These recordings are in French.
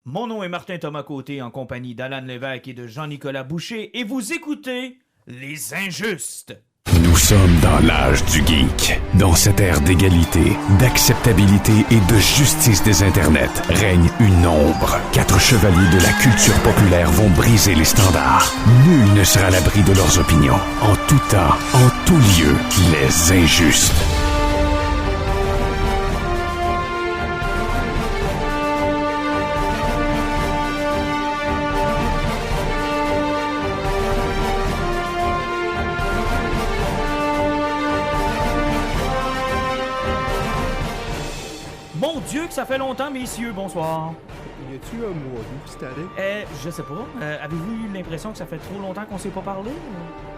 Mon nom est Martin Thomas Côté en compagnie d'Alan Lévesque et de Jean-Nicolas Boucher et vous écoutez Les Injustes. Nous sommes dans l'âge du geek. Dans cette ère d'égalité, d'acceptabilité et de justice des internets, règne une ombre. 4 chevaliers de la culture populaire vont briser les standards. Nul ne sera à l'abri de leurs opinions. En tout temps, en tout lieu, les injustes. Mon Dieu que ça fait longtemps, messieurs, bonsoir. Y a-tu un mois d'août cette année? Je sais pas, avez-vous eu l'impression que ça fait trop longtemps qu'on s'est pas parlé?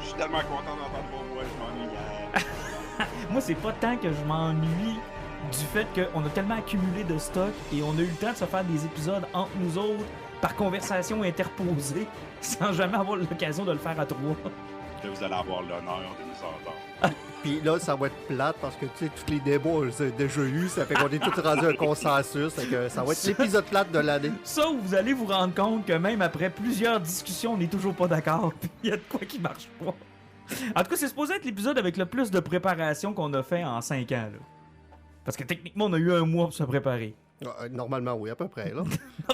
Je suis tellement content d'entendre vos voix, je m'ennuie hier. Moi, c'est pas tant que je m'ennuie du fait qu'on a tellement accumulé de stock et on a eu le temps de se faire des épisodes entre nous autres par conversation interposée sans jamais avoir l'occasion de le faire à trois. Que vous allez avoir l'honneur de nous entendre. Puis là, ça va être plate parce que, tu sais, tous les débats, on les a déjà eu. Ça fait qu'on est tous rendus un consensus. Fait que ça va être l'épisode plate de l'année. Ça, vous allez vous rendre compte que même après plusieurs discussions, on n'est toujours pas d'accord. Puis il y a de quoi qui marche pas. En tout cas, c'est supposé être l'épisode avec le plus de préparation qu'on a fait en 5 ans. Là. Parce que techniquement, on a eu un mois pour se préparer. Normalement, oui, à peu près. Là.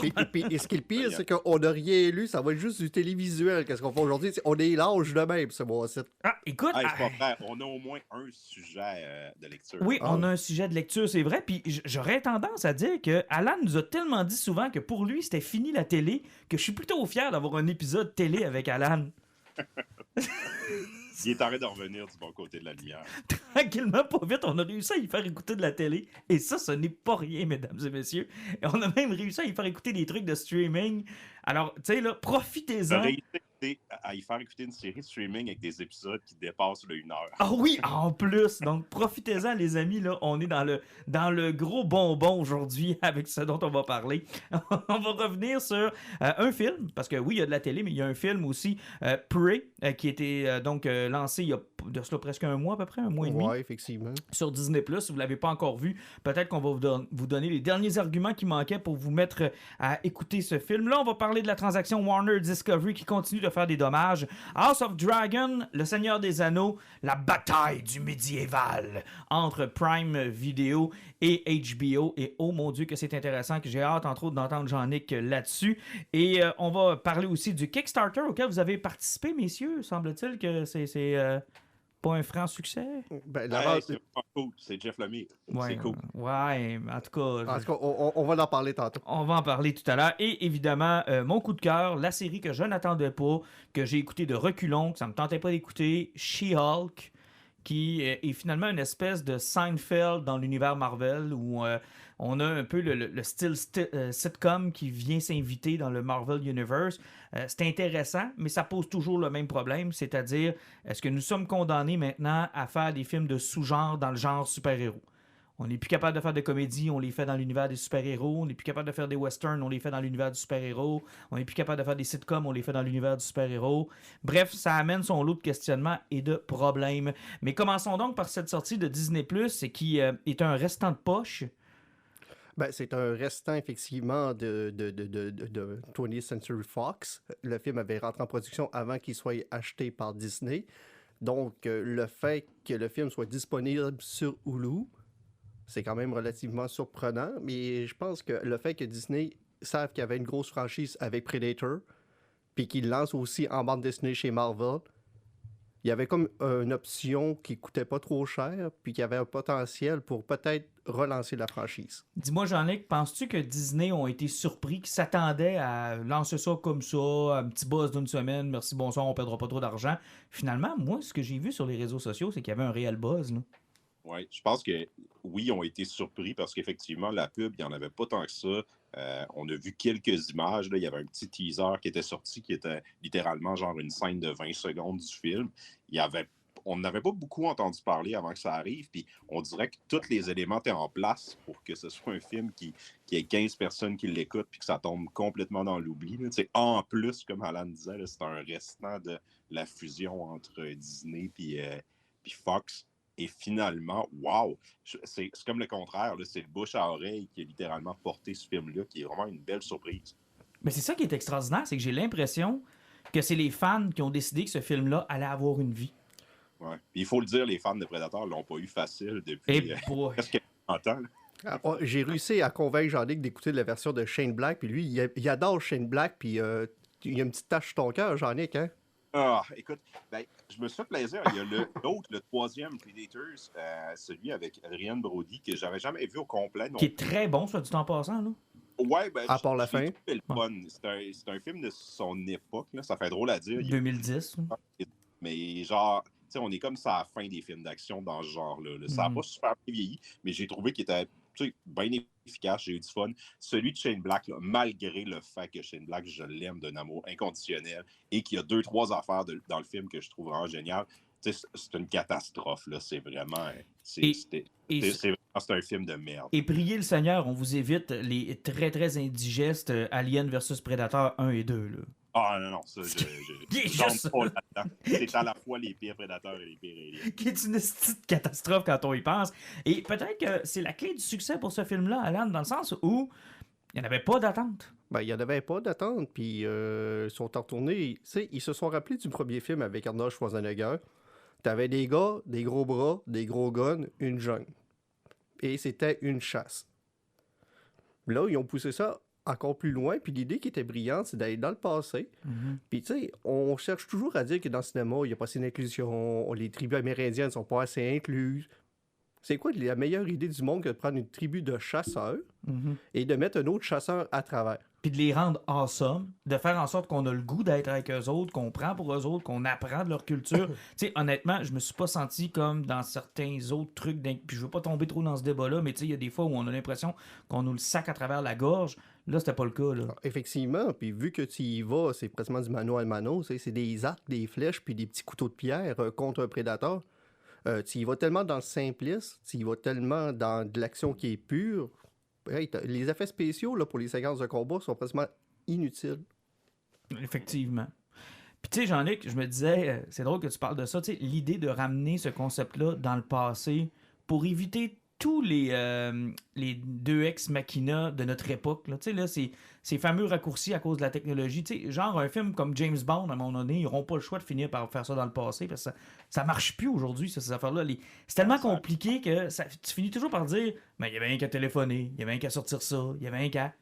Et ce qui est le pire, c'est qu'on n'a rien lu. Ça va être juste du télévisuel. Qu'est-ce qu'on fait aujourd'hui? On est l'âge de même, ce mois-ci. Ah, écoute... Hey, c'est pas vrai, on a au moins un sujet de lecture. Oui, on a un sujet de lecture, c'est vrai. Puis j'aurais tendance à dire que Alan nous a tellement dit souvent que pour lui, c'était fini la télé, que je suis plutôt fier d'avoir un épisode télé avec Alan. Il est en train de revenir du bon côté de la lumière. Tranquillement, pas vite, on a réussi à y faire écouter de la télé. Et ça, ce n'est pas rien, mesdames et messieurs. Et on a même réussi à y faire écouter des trucs de streaming. Alors, tu sais, là, profitez-en. À y faire écouter une série de streaming avec des épisodes qui dépassent le 1 heure. Ah oui, en plus. Donc, profitez-en, les amis. Là, on est dans le gros bonbon aujourd'hui avec ce dont on va parler. On va revenir sur un film, parce que oui, il y a de la télé, mais il y a un film aussi, Prey, qui a été lancé il y a de cela presque un mois à peu près, un mois et demi. Oui, effectivement. Sur Disney+. Si vous ne l'avez pas encore vu, peut-être qu'on va vous donner les derniers arguments qui manquaient pour vous mettre à écouter ce film. Là, on va parler de la transaction Warner Discovery qui continue de faire des dommages. House of Dragon, Le Seigneur des Anneaux, la bataille du médiéval entre Prime Video et HBO. Et oh mon Dieu que c'est intéressant, que j'ai hâte entre autres d'entendre Jean-Nic là-dessus. Et on va parler aussi du Kickstarter auquel vous avez participé, messieurs. Semble-t-il que c'est pas un franc succès. Ben, Hey, c'est pas cool, c'est Jeff Lemire. Ouais, C'est cool. Ouais, en tout cas... En tout cas, on va en parler tantôt. On va en parler tout à l'heure. Et évidemment, mon coup de cœur, la série que je n'attendais pas, que j'ai écouté de reculons, que ça me tentait pas d'écouter, She-Hulk, qui est finalement une espèce de Seinfeld dans l'univers Marvel, où on a un peu le style sitcom qui vient s'inviter dans le Marvel Universe. C'est intéressant, mais ça pose toujours le même problème, c'est-à-dire, est-ce que nous sommes condamnés maintenant à faire des films de sous-genre dans le genre super-héros? On n'est plus capable de faire de comédie, on les fait dans l'univers des super-héros. On n'est plus capable de faire des westerns, on les fait dans l'univers du super-héros. On n'est plus capable de faire des sitcoms, on les fait dans l'univers du super-héros. Bref, ça amène son lot de questionnements et de problèmes. Mais commençons donc par cette sortie de Disney+, qui est un restant de poche. Ben, c'est un restant, effectivement, de 20th Century Fox. Le film avait rentré en production avant qu'il soit acheté par Disney. Donc, le fait que le film soit disponible sur Hulu, c'est quand même relativement surprenant, mais je pense que le fait que Disney savent qu'il y avait une grosse franchise avec Predator, puis qu'ils lancent aussi en bande dessinée chez Marvel, il y avait comme une option qui coûtait pas trop cher, puis qui avait un potentiel pour peut-être relancer la franchise. Dis-moi, Jean-Luc, penses-tu que Disney ont été surpris, qu'ils s'attendaient à lancer ça comme ça, un petit buzz d'une semaine, merci, bonsoir, on perdra pas trop d'argent? Finalement, moi, ce que j'ai vu sur les réseaux sociaux, c'est qu'il y avait un réel buzz, là. Oui, je pense que oui, ils ont été surpris parce qu'effectivement, la pub, il n'y en avait pas tant que ça. On a vu quelques images. Là. Il y avait un petit teaser qui était sorti qui était littéralement genre une scène de 20 secondes du film. On n'avait pas beaucoup entendu parler avant que ça arrive. Puis on dirait que tous les éléments étaient en place pour que ce soit un film qui ait 15 personnes qui l'écoutent puis que ça tombe complètement dans l'oubli. Là. En plus, comme Alan disait, là, c'est un restant de la fusion entre Disney puis Fox. Et finalement, wow! C'est comme le contraire. Là, c'est le bouche à oreille qui a littéralement porté ce film-là, qui est vraiment une belle surprise. Mais c'est ça qui est extraordinaire, c'est que j'ai l'impression que c'est les fans qui ont décidé que ce film-là allait avoir une vie. Ouais. Puis il faut le dire, les fans de Predator l'ont pas eu facile Et depuis boy. presque 30 ans. J'ai réussi à convaincre Jean-Luc d'écouter la version de Shane Black, puis lui, il adore Shane Black, puis il y a une petite tache sur ton cœur, Jean-Luc, hein? Ah, écoute, ben, je me suis fait plaisir. Il y a l'autre, le troisième Predators, celui avec Adrien Brody, que j'avais jamais vu au complet. Qui est très bon, soit dit en passant, là. Ouais, ben, À part la fin. C'est le fun. C'est un film de son époque, là. Ça fait drôle à dire. 2010. Mais genre, tu sais, on est comme ça à la fin des films d'action dans ce genre-là. Ça n'a pas super bien vieilli, mais j'ai trouvé qu'il était bien efficace. J'ai eu du fun. Celui de Shane Black, là, malgré le fait que Shane Black, je l'aime d'un amour inconditionnel et qu'il y a 2-3 affaires dans le film que je trouve vraiment génial. C'est une catastrophe. Là. C'est vraiment. C'est un film de merde. Et priez le Seigneur, on vous évite les très très indigestes Alien versus Predator 1 et 2. Là. Ah non, ça, juste... pas là-dedans. C'est à la fois les pires prédateurs et les pires aliens. Qui est une petite catastrophe quand on y pense. Et peut-être que c'est la clé du succès pour ce film-là, Alan, dans le sens où il n'y en avait pas d'attente. Ben, il n'y en avait pas d'attente, puis ils sont retournés. Tu sais, ils se sont rappelés du premier film avec Arnold Schwarzenegger. T'avais des gars, des gros bras, des gros guns, une jungle. Et c'était une chasse. Là, ils ont poussé ça encore plus loin, puis l'idée qui était brillante, c'est d'aller dans le passé. Puis tu sais, on cherche toujours à dire que dans le cinéma, il n'y a pas assez d'inclusion, les tribus amérindiennes ne sont pas assez incluses. C'est quoi la meilleure idée du monde que de prendre une tribu de chasseurs et de mettre un autre chasseur à travers? Puis de les rendre awesome, de faire en sorte qu'on a le goût d'être avec eux autres, qu'on prend pour eux autres, qu'on apprend de leur culture. Tu sais, honnêtement, je me suis pas senti comme dans certains autres trucs. Puis je veux pas tomber trop dans ce débat-là, mais tu sais, il y a des fois où on a l'impression qu'on nous le sac à travers la gorge. Là, c'était pas le cas, là. Alors, effectivement, puis vu que tu y vas, c'est pratiquement du mano à mano, c'est des arcs, des flèches, puis des petits couteaux de pierre contre un prédateur. Tu y vas tellement dans le simpliste, tu y vas tellement dans de l'action qui est pure. Hey, les effets spéciaux là, pour les séquences de combat sont pratiquement inutiles. Effectivement. Puis tu sais, Jean-Luc, je me disais, c'est drôle que tu parles de ça, tu sais, l'idée de ramener ce concept-là dans le passé pour éviter tous les deux ex-machina de notre époque. Tu sais, là, ces fameux raccourcis à cause de la technologie. Tu sais, genre un film comme James Bond, à un moment donné, ils n'auront pas le choix de finir par faire ça dans le passé parce que ça marche plus aujourd'hui, ces affaires-là. C'est tellement compliqué que tu finis toujours par dire « Mais il y avait rien qu'à téléphoner, il y avait rien qu'à sortir ça, il y avait rien qu'à... »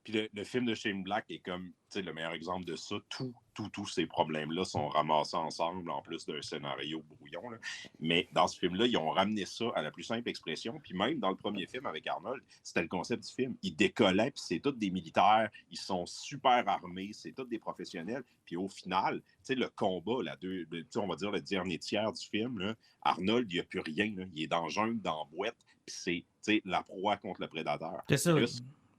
Puis le film de Shane Black est comme le meilleur exemple de ça. Tous ces problèmes-là sont ramassés ensemble, en plus d'un scénario brouillon. Là. Mais dans ce film-là, ils ont ramené ça à la plus simple expression. Puis même dans le premier film avec Arnold, c'était le concept du film. Ils décollaient, puis c'est tous des militaires. Ils sont super armés, c'est tous des professionnels. Puis au final, le combat, on va dire le dernier tiers du film, là, Arnold, il n'y a plus rien. Là. Il est dans la jungle, dans la boîte. Puis c'est la proie contre le prédateur. C'est ça.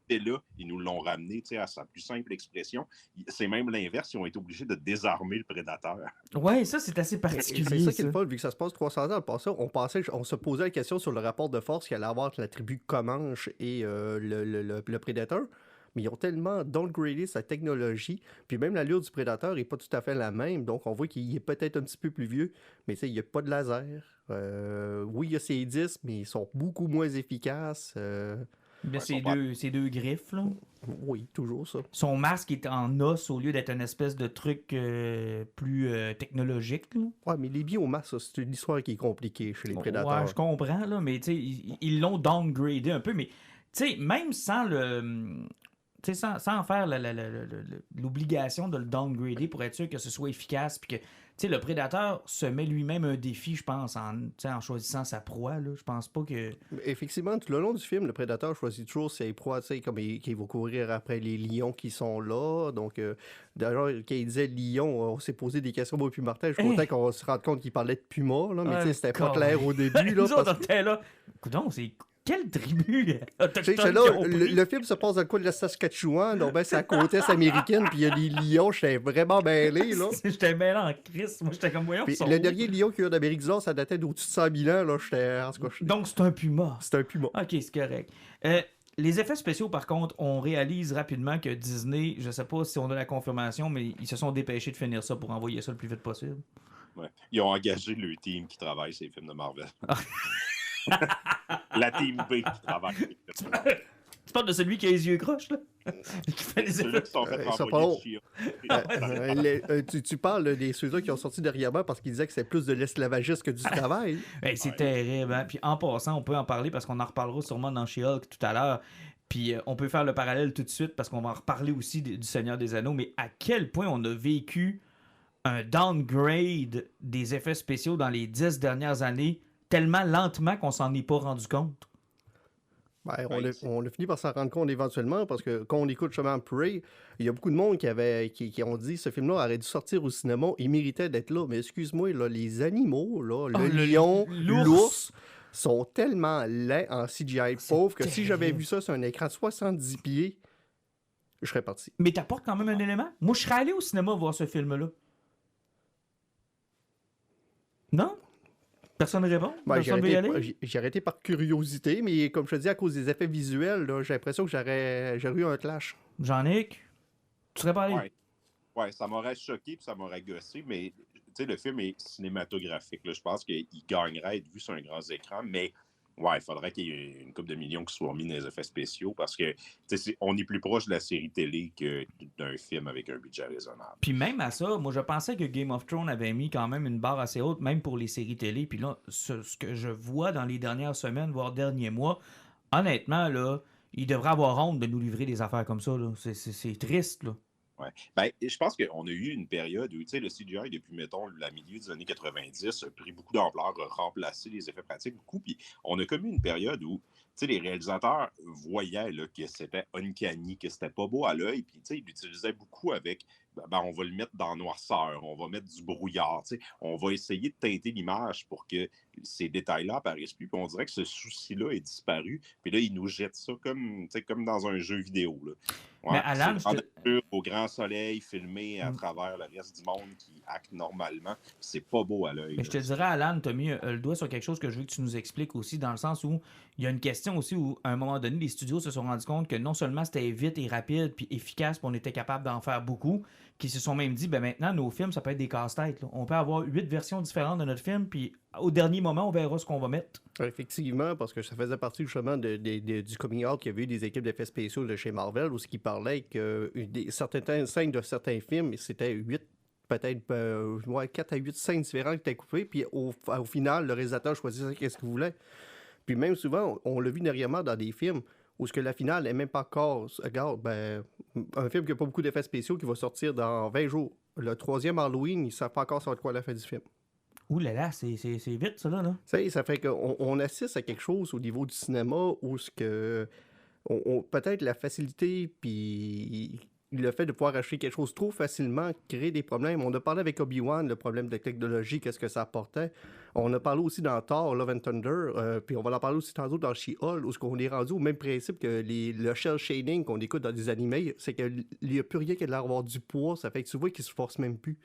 Et là, ils nous l'ont ramené à sa plus simple expression. C'est même l'inverse, ils ont été obligés de désarmer le prédateur. Ouais, ça, c'est assez particulier. C'est ça qui est le fun, vu que ça se passe 300 ans dans le passé. On se posait la question sur le rapport de force qu'il allait avoir entre la tribu Comanche et le prédateur. Mais ils ont tellement downgradé sa technologie, puis même l'allure du prédateur n'est pas tout à fait la même. Donc, on voit qu'il est peut-être un petit peu plus vieux, mais il n'y a pas de laser. Oui, il y a ses disques, mais ils sont beaucoup moins efficaces. Mais ces deux griffes, là. Oui, toujours ça. Son masque est en os au lieu d'être une espèce de truc plus technologique, là. Ouais, mais les biomasses, c'est une histoire qui est compliquée chez les prédateurs. Ouais, je comprends, là, mais tu sais, ils l'ont downgradé un peu, mais tu sais, même sans le... Tu sais, sans faire l'obligation de le downgrader pour être sûr que ce soit efficace, puis que, tu sais, le prédateur se met lui-même un défi, je pense, en choisissant sa proie, là. Je pense pas que... Effectivement, tout le long du film, le prédateur choisit toujours ses proies, tu sais, comme il va courir après les lions qui sont là. Donc, d'ailleurs, quand il disait lion, on s'est posé des questions, moi et puis Martin. Je suis content qu'on se rende compte qu'il parlait de puma, là, mais tu sais, c'était pas clair au début, là. Nous autres, on était là. Coudonc, c'est... Quelle tribu autochtone là, le film se passe dans le coin de la Saskatchewan, donc ben, c'est la côte est américaine, puis il y a des lions, j'étais vraiment mêlé, là. J'étais mêlé en crise, moi j'étais comme voyons. Le dernier lion qu'il y a d'Amérique du Nord, ça datait d'au-dessus de 100 000 ans, là, Donc c'est un puma. C'est un puma. Ok, c'est correct. Les effets spéciaux, par contre, on réalise rapidement que Disney, je sais pas si on a la confirmation, mais ils se sont dépêchés de finir ça pour envoyer ça le plus vite possible. Ouais. Ils ont engagé le team qui travaille sur les films de Marvel. La team B qui travaille sur les films de Marvel. Tu parles de celui qui a les yeux croches, là? Qui fait les Ceux-là effets. qui sont fait Ils sont renvoyer pas de Shield. tu parles des ceux-là qui ont sorti dernièrement parce qu'ils disaient que c'est plus de l'esclavagisme que du travail. Hey, c'est Ouais. terrible. Hein? Puis en passant, on peut en parler parce qu'on en reparlera sûrement dans She-Hulk tout à l'heure. Puis on peut faire le parallèle tout de suite parce qu'on va en reparler aussi du Seigneur des Anneaux. Mais à quel point on a vécu un downgrade des effets spéciaux dans les 10 dernières années, tellement lentement qu'on s'en est pas rendu compte. Ben, Ouais, on a fini par s'en rendre compte éventuellement parce que quand on écoute chemin Prey, il y a beaucoup de monde qui ont dit ce film-là aurait dû sortir au cinéma, il méritait d'être là. Mais excuse-moi, là, les animaux, là, le le lion, l'ours. l'ours, sont tellement laids en CGI C'est pauvre que si j'avais terrible. vu ça sur un écran de 70 pieds, je serais parti. Mais t'apportes quand même un élément. Moi, je serais allé au cinéma voir ce film-là. Non? Personne ne répond? Ben, Personne veut y aller? j'ai arrêté par curiosité, mais comme je te dis, à cause des effets visuels, là, j'ai l'impression que j'aurais eu un clash. Jean-Nic, tu serais pas allé? Ouais. Ouais, ça m'aurait choqué puis ça m'aurait gossé, mais tu sais, le film est cinématographique. Là. Je pense qu'il gagnerait à être vu sur un grand écran, mais ouais, il faudrait qu'il y ait une couple de millions qui soient mis dans les effets spéciaux parce que on est plus proche de la série télé que d'un film avec un budget raisonnable. Puis même à ça, moi je pensais que Game of Thrones avait mis quand même une barre assez haute, même pour les séries télé. Puis là, ce que je vois dans les dernières semaines, voire derniers mois, honnêtement, là, il devrait avoir honte de nous livrer des affaires comme ça. Là. C'est triste, là. Ouais. Ben, je pense qu'on a eu une période où le CGI, depuis, mettons, la milieu des années 90, a pris beaucoup d'ampleur, a remplacé les effets pratiques beaucoup. Puis on a comme eu une période où les réalisateurs voyaient là, que c'était uncanny, que c'était pas beau à l'œil. Puis ils l'utilisaient beaucoup avec on va le mettre dans noirceur, on va mettre du brouillard. On va essayer de teinter l'image pour que ces détails-là apparaissent plus. Puis on dirait que ce souci-là est disparu. Puis là, ils nous jettent ça comme dans un jeu vidéo. Là. Ouais, Mais Alan, c'est au grand soleil, filmé à travers le reste du monde qui acte normalement. C'est pas beau à l'œil. Mais je te dirais, Alan, tu as mis le doigt sur quelque chose que je veux que tu nous expliques aussi, dans le sens où il y a une question aussi où, à un moment donné, les studios se sont rendus compte que non seulement c'était vite et rapide puis efficace, puis on était capable d'en faire beaucoup, qu'ils se sont même dit, ben maintenant, nos films, ça peut être des casse-têtes. Là. On peut avoir 8 versions différentes de notre film, puis au dernier moment, on verra ce qu'on va mettre. Effectivement, parce que ça faisait partie justement du coming out qu'il y avait eu des équipes d'effets spéciaux de chez Marvel, où ce qui parlait que certaines scènes de certains films, c'était 8, peut-être 4 à 8 scènes différentes qui étaient coupées, puis au final, le réalisateur choisissait qu'est-ce qu'il voulait. Puis même souvent, on l'a vu dernièrement dans des films où ce que la finale n'est même pas encore... Regarde, un film qui n'a pas beaucoup d'effets spéciaux qui va sortir dans 20 jours. Le 3e Halloween, ils ne savent pas encore ça va être quoi la fin du film. Ouh là là, c'est vite, ça, là. Ça fait qu'on assiste à quelque chose au niveau du cinéma où ce que peut-être la facilité puis le fait de pouvoir acheter quelque chose trop facilement crée des problèmes. On a parlé avec Obi-Wan, le problème de technologie, qu'est-ce que ça apportait. On a parlé aussi dans Thor, Love and Thunder, puis on va en parler aussi tantôt dans She-Hulk, où on est rendu au même principe que le shell shading qu'on écoute dans des animés, c'est qu'il n'y a plus rien qui a l'air d'avoir du poids, ça fait que tu vois qu'ils se forcent même plus.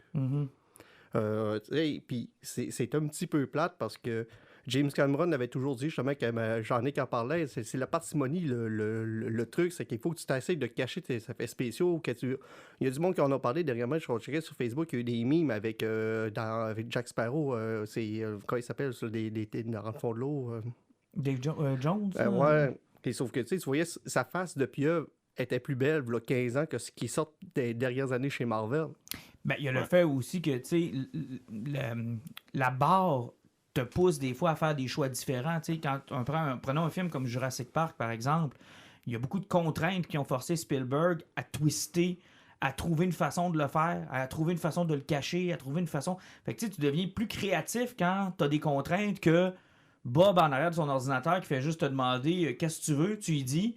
Puis c'est un petit peu plate parce que James Cameron avait toujours dit, justement, que Jean-Nic en parlait, c'est la parcimonie, le truc, c'est qu'il faut que tu t'essayes de cacher tes effets spéciaux. Il y a du monde qui en a parlé dernièrement, je checkais sur Facebook, il y a eu des memes avec Jack Sparrow, comment il s'appelle, sur dans le fond de l'eau. Dave Jones? Ouais, et sauf que tu voyais sa face de pieuvre était plus belle, il y a 15 ans, que ce qui sort des dernières années chez Marvel. Ben, il y a le fait aussi que, tu sais, la barre te pousse des fois à faire des choix différents. Tu sais, prenons un film comme Jurassic Park, par exemple, il y a beaucoup de contraintes qui ont forcé Spielberg à twister, à trouver une façon de le faire, à trouver une façon de le cacher, à trouver une façon... Fait que, tu sais, tu deviens plus créatif quand tu as des contraintes que Bob, en arrière de son ordinateur, qui fait juste te demander qu'est-ce que tu veux, tu lui dis...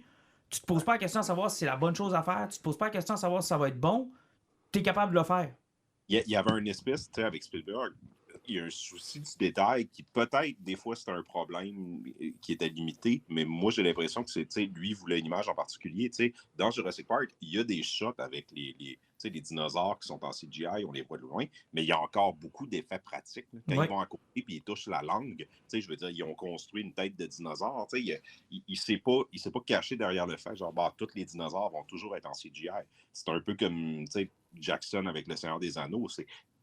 Tu te poses pas la question de savoir si c'est la bonne chose à faire, tu te poses pas la question de savoir si ça va être bon, tu es capable de le faire. Il y avait une espèce, tu sais, avec Spielberg, il y a un souci du détail qui peut-être, des fois, c'est un problème qui était limité, mais moi, j'ai l'impression que lui, il voulait une image en particulier. Tu sais, dans Jurassic Park, il y a des shots avec les dinosaures qui sont en CGI, on les voit de loin, mais il y a encore beaucoup d'effets pratiques. Là. Quand ils vont à côté et ils touchent la langue, je veux dire, ils ont construit une tête de dinosaure. Il ne s'est pas caché derrière le fait, genre, tous les dinosaures vont toujours être en CGI. C'est un peu comme Jackson avec Le Seigneur des Anneaux.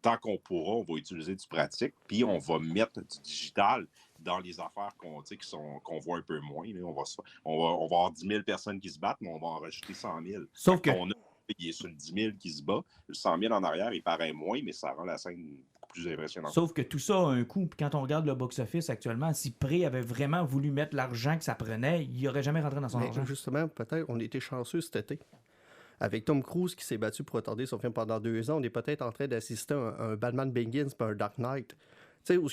tant qu'on pourra, on va utiliser du pratique, puis on va mettre du digital dans les affaires qu'on voit un peu moins. Là. On va avoir 10 000 personnes qui se battent, mais on va en rajouter 100 000. Sauf que... Il est sur le 10 000 qui se bat. Le 100 000 en arrière, il paraît moins, mais ça rend la scène beaucoup plus impressionnante. Sauf que tout ça a un coût. Puis quand on regarde le box-office actuellement, si Prey avait vraiment voulu mettre l'argent que ça prenait, il n'aurait jamais rentré dans son argent. Justement, peut-être, on était chanceux cet été. Avec Tom Cruise qui s'est battu pour retarder son film pendant 2 ans, on est peut-être en train d'assister à un Batman Begins et un Dark Knight. Tu sais, où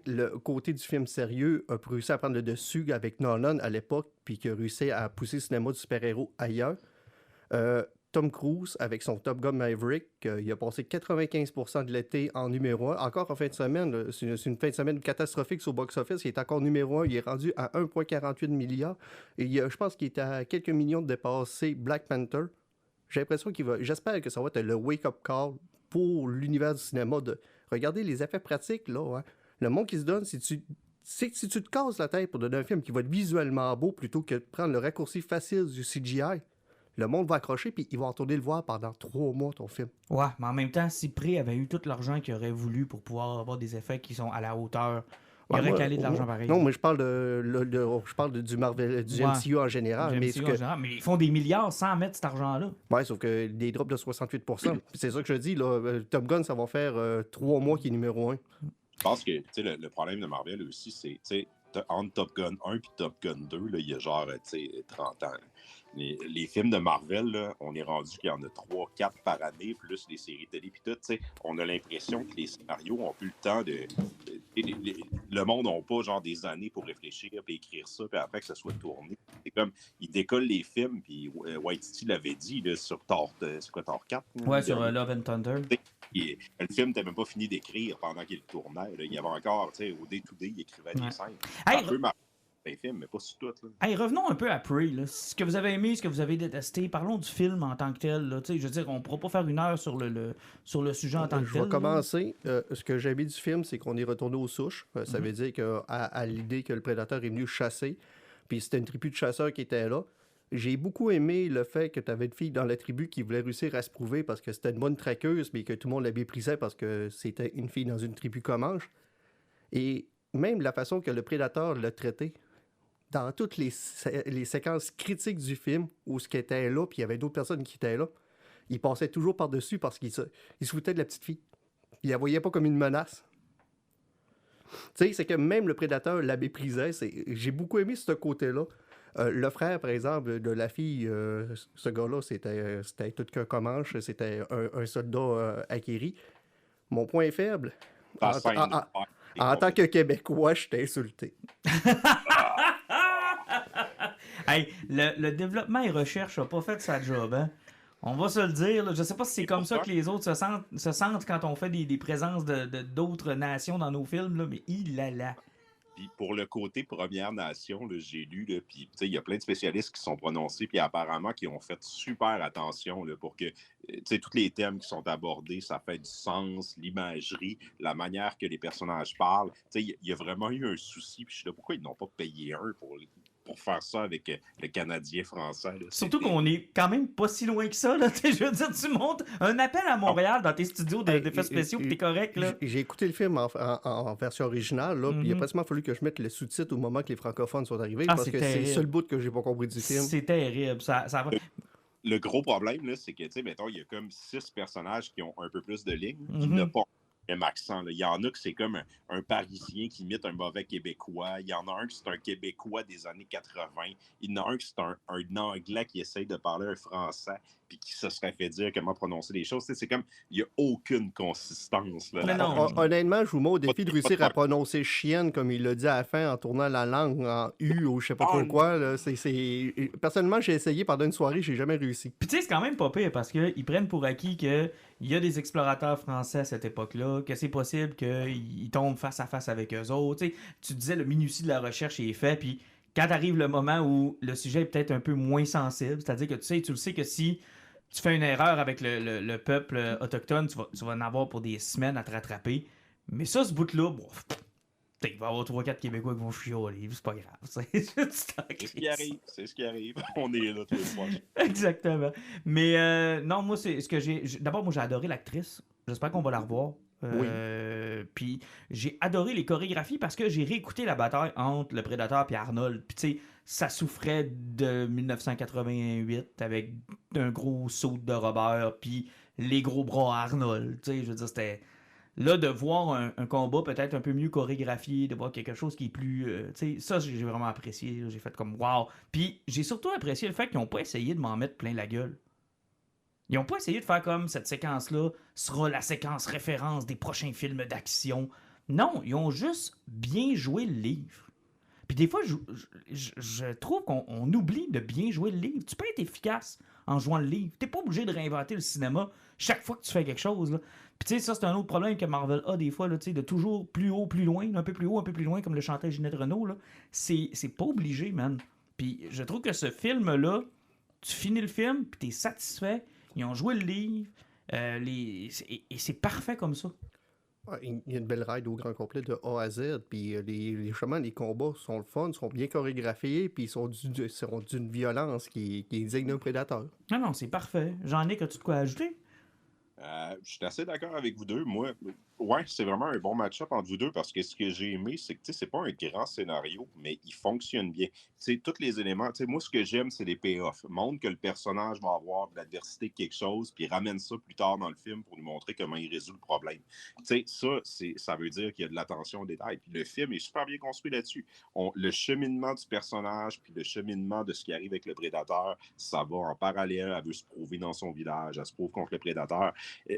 le côté du film sérieux a réussi à prendre le dessus avec Nolan à l'époque, puis qui a réussi à pousser le cinéma du super-héros ailleurs. Tom Cruise, avec son Top Gun Maverick, il a passé 95% de l'été en numéro 1. Encore en fin de semaine, c'est une fin de semaine catastrophique sur le box-office. Il est encore numéro 1. Il est rendu à 1,48 milliard. Et je pense qu'il est à quelques millions de dépasser Black Panther. J'ai l'impression j'espère que ça va être le wake-up call pour l'univers du cinéma de regarder les effets pratiques, là. Hein. Le monde qui se donne, si tu te casses la tête pour donner un film qui va être visuellement beau plutôt que de prendre le raccourci facile du CGI, le monde va accrocher puis ils vont retourner le voir pendant 3 mois, ton film. Ouais, mais en même temps, si Prey avait eu tout l'argent qu'il aurait voulu pour pouvoir avoir des effets qui sont à la hauteur, il aurait calé de l'argent pareil. Non, mais je parle du Marvel, du MCU en général. Mais ils font des milliards sans mettre cet argent-là. Ouais, sauf que des drops de 68%. C'est ça que je dis, là, Top Gun, ça va faire 3 mois qui est numéro 1. Je pense que le problème de Marvel aussi, c'est entre Top Gun 1 et Top Gun 2, là, il y a genre 30 ans. Les films de Marvel, là, on est rendu qu'il y en a 3-4 par année, plus les séries télé puis tout. On a l'impression que les scénarios ont plus le temps de... Le monde n'a pas genre des années pour réfléchir puis écrire ça, puis après que ça soit tourné. C'est comme, ils décollent les films, puis Waititi l'avait dit là, sur Thor, c'est quoi, Thor 4? Ouais, sur Love and Thunder. Le film n'était même pas fini d'écrire pendant qu'il tournait. Là. Il y avait encore, au day-to-day, il écrivait des scènes. Hey, un peu marqué les films, mais pas sur tout. Là. Hey, revenons un peu à Prey. Là. Ce que vous avez aimé, ce que vous avez détesté. Parlons du film en tant que tel. Là. Je veux dire, on ne pourra pas faire 1 heure sur le sujet en tant que tel. Je vais commencer. Ce que j'ai aimé du film, c'est qu'on est retourné aux souches. Ça veut dire qu'à l'idée que le prédateur est venu chasser, puis c'était une tribu de chasseurs qui était là. J'ai beaucoup aimé le fait que tu avais une fille dans la tribu qui voulait réussir à se prouver parce que c'était une bonne traqueuse, mais que tout le monde la méprisait parce que c'était une fille dans une tribu comanche. Et même la façon que le prédateur l'a traitée, dans toutes les séquences critiques du film, où ce qui était là, puis il y avait d'autres personnes qui étaient là, il passait toujours par-dessus parce qu'il se foutait de la petite fille. Il la voyait pas comme une menace. Tu sais, c'est que même le prédateur la méprisait. J'ai beaucoup aimé ce côté-là. Le frère, par exemple, de la fille, ce gars-là, c'était tout qu'un comanche, c'était un soldat acquéri. Mon point faible, en tant que Québécois, je t'ai insulté. Hey, le développement et recherche n'a pas fait sa job, hein? On va se le dire. Là. Je sais pas si c'est comme ça que les autres se sentent quand on fait des présences d'autres nations dans nos films, là, mais il a là. Puis pour le côté Première Nation, là, j'ai lu, là, puis il y a plein de spécialistes qui sont prononcés, puis apparemment qui ont fait super attention là, pour que tous les thèmes qui sont abordés, ça fait du sens, l'imagerie, la manière que les personnages parlent. Il y a vraiment eu un souci, puis je sais pas pourquoi ils n'ont pas payé un pour faire ça avec le Canadien français. Là. Surtout qu'on est quand même pas si loin que ça. Là. Je veux dire, tu montes un appel à Montréal dans tes studios d'effets spéciaux, puis t'es correct. Là. J'ai écouté le film en version originale, là, puis il a pratiquement fallu que je mette le sous-titre au moment que les francophones sont arrivés, parce que c'est le seul bout que j'ai pas compris du film. C'est terrible. Ça va... Le gros problème, là, c'est que, mettons, il y a comme 6 personnages qui ont un peu plus de lignes, qui n'ont pas le même accent. Là. Il y en a que c'est comme un Parisien qui imite un mauvais Québécois. Il y en a un qui c'est un Québécois des années 80. Il y en a un qui c'est un Anglais qui essaye de parler un Français puis qui se serait fait dire comment prononcer les choses. C'est comme, il n'y a aucune consistance. Là. Honnêtement, je vous mets au défi de réussir à prononcer chienne comme il l'a dit à la fin en tournant la langue en U ou je sais pas trop quoi. Là. Personnellement, j'ai essayé pendant une soirée, j'ai jamais réussi. Puis tu sais, c'est quand même pas pire parce qu'ils prennent pour acquis qu'il y a des explorateurs français à cette époque-là, que c'est possible qu'ils tombent face à face avec eux autres. T'sais, tu disais, le minutie de la recherche est fait, puis quand arrive le moment où le sujet est peut-être un peu moins sensible, c'est-à-dire que tu le sais que si tu fais une erreur avec le peuple autochtone, tu vas en avoir pour des semaines à te rattraper. Mais ça, ce bout-là, il va y avoir 3-4 Québécois qui vont chioler, c'est pas grave. C'est ce qui arrive. On est là tous les fois. Exactement. Mais non, moi, c'est ce que j'ai... D'abord, moi, j'ai adoré l'actrice. J'espère qu'on va la revoir. Puis j'ai adoré les chorégraphies parce que j'ai réécouté la bataille entre le Prédateur et Arnold. Puis tu sais, ça souffrait de 1988 avec un gros saut de Robert puis les gros bras à Arnold. Tu sais, je veux dire, c'était... Là, de voir un combat peut-être un peu mieux chorégraphié, de voir quelque chose qui est plus... tu sais, ça, j'ai vraiment apprécié. J'ai fait comme « wow ». Puis j'ai surtout apprécié le fait qu'ils n'ont pas essayé de m'en mettre plein la gueule. Ils n'ont pas essayé de faire comme cette séquence-là sera la séquence référence des prochains films d'action. Non, ils ont juste bien joué le livre. Puis des fois, je trouve qu'on oublie de bien jouer le livre. Tu peux être efficace en jouant le livre. T'es pas obligé de réinventer le cinéma chaque fois que tu fais quelque chose. Là. Puis tu sais, ça, c'est un autre problème que Marvel a des fois, là, de toujours plus haut, plus loin, un peu plus haut, un peu plus loin, comme le chantait Ginette Renault. Là. C'est pas obligé, man. Puis je trouve que ce film-là, tu finis le film, puis t'es satisfait. Ils ont joué le livre, et c'est parfait comme ça. Ouais, il y a une belle ride au grand complet de A à Z, puis les combats sont le fun, sont bien chorégraphiés, puis ils sont d'une violence qui est digne d'un prédateur. Non, c'est parfait. Jean-Nic, as-tu de quoi ajouter? Je suis assez d'accord avec vous deux. Moi, ouais, c'est vraiment un bon match-up entre vous deux parce que ce que j'ai aimé, c'est que c'est pas un grand scénario, mais il fonctionne bien. Tous les éléments, moi, ce que j'aime, c'est les payoffs. Montre que le personnage va avoir de l'adversité de quelque chose, puis ramène ça plus tard dans le film pour nous montrer comment il résout le problème. Ça veut dire qu'il y a de l'attention aux détails. Puis le film est super bien construit là-dessus. Le cheminement du personnage, puis le cheminement de ce qui arrive avec le prédateur, ça va en parallèle. Elle veut se prouver dans son village, elle se prouve contre le prédateur.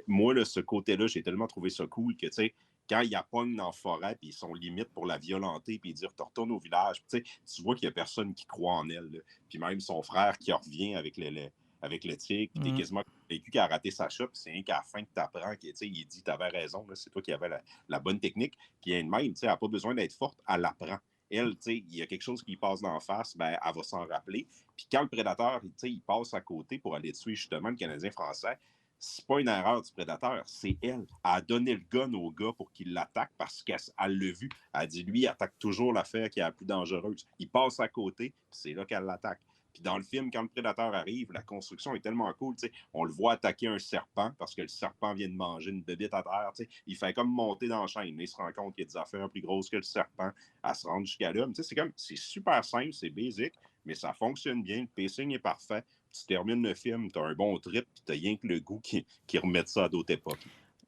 Moi, là, ce côté-là, j'ai tellement trouvé ça cool que, tu sais, quand il y a pogne dans la forêt, puis ils sont limite pour la violenter, puis dire, tu retournes au village, tu vois qu'il n'y a personne qui croit en elle. Là. Puis même son frère qui revient avec le tigre, puis t'es quasiment convaincu qu'il a raté sa shot, puis c'est rien qu'à la fin que tu apprends qu'il dit, t'avais raison, là, c'est toi qui avais la bonne technique. Puis elle-même, tu sais, elle n'a pas besoin d'être forte, elle l'apprend. Elle, tu sais, il y a quelque chose qui passe d'en face, ben, elle va s'en rappeler. Puis quand le prédateur, tu sais, il passe à côté pour aller tuer justement le Canadien français, c'est pas une erreur du prédateur, c'est elle. Elle a donné le gun au gars pour qu'il l'attaque parce qu'elle l'a vu. Elle a dit, lui, il attaque toujours l'affaire qui est la plus dangereuse. Il passe à côté, puis c'est là qu'elle l'attaque. Puis dans le film, quand le prédateur arrive, la construction est tellement cool. T'sais, on le voit attaquer un serpent parce que le serpent vient de manger une bébite à terre. T'sais. Il fait comme monter dans la chaîne. Il se rend compte qu'il y a des affaires plus grosses que le serpent à se rendre jusqu'à là. C'est super simple, c'est basic, mais ça fonctionne bien. Le pacing est parfait. Tu termines le film, tu as un bon trip, puis tu n'as rien que le goût qui remette ça à d'autres époques.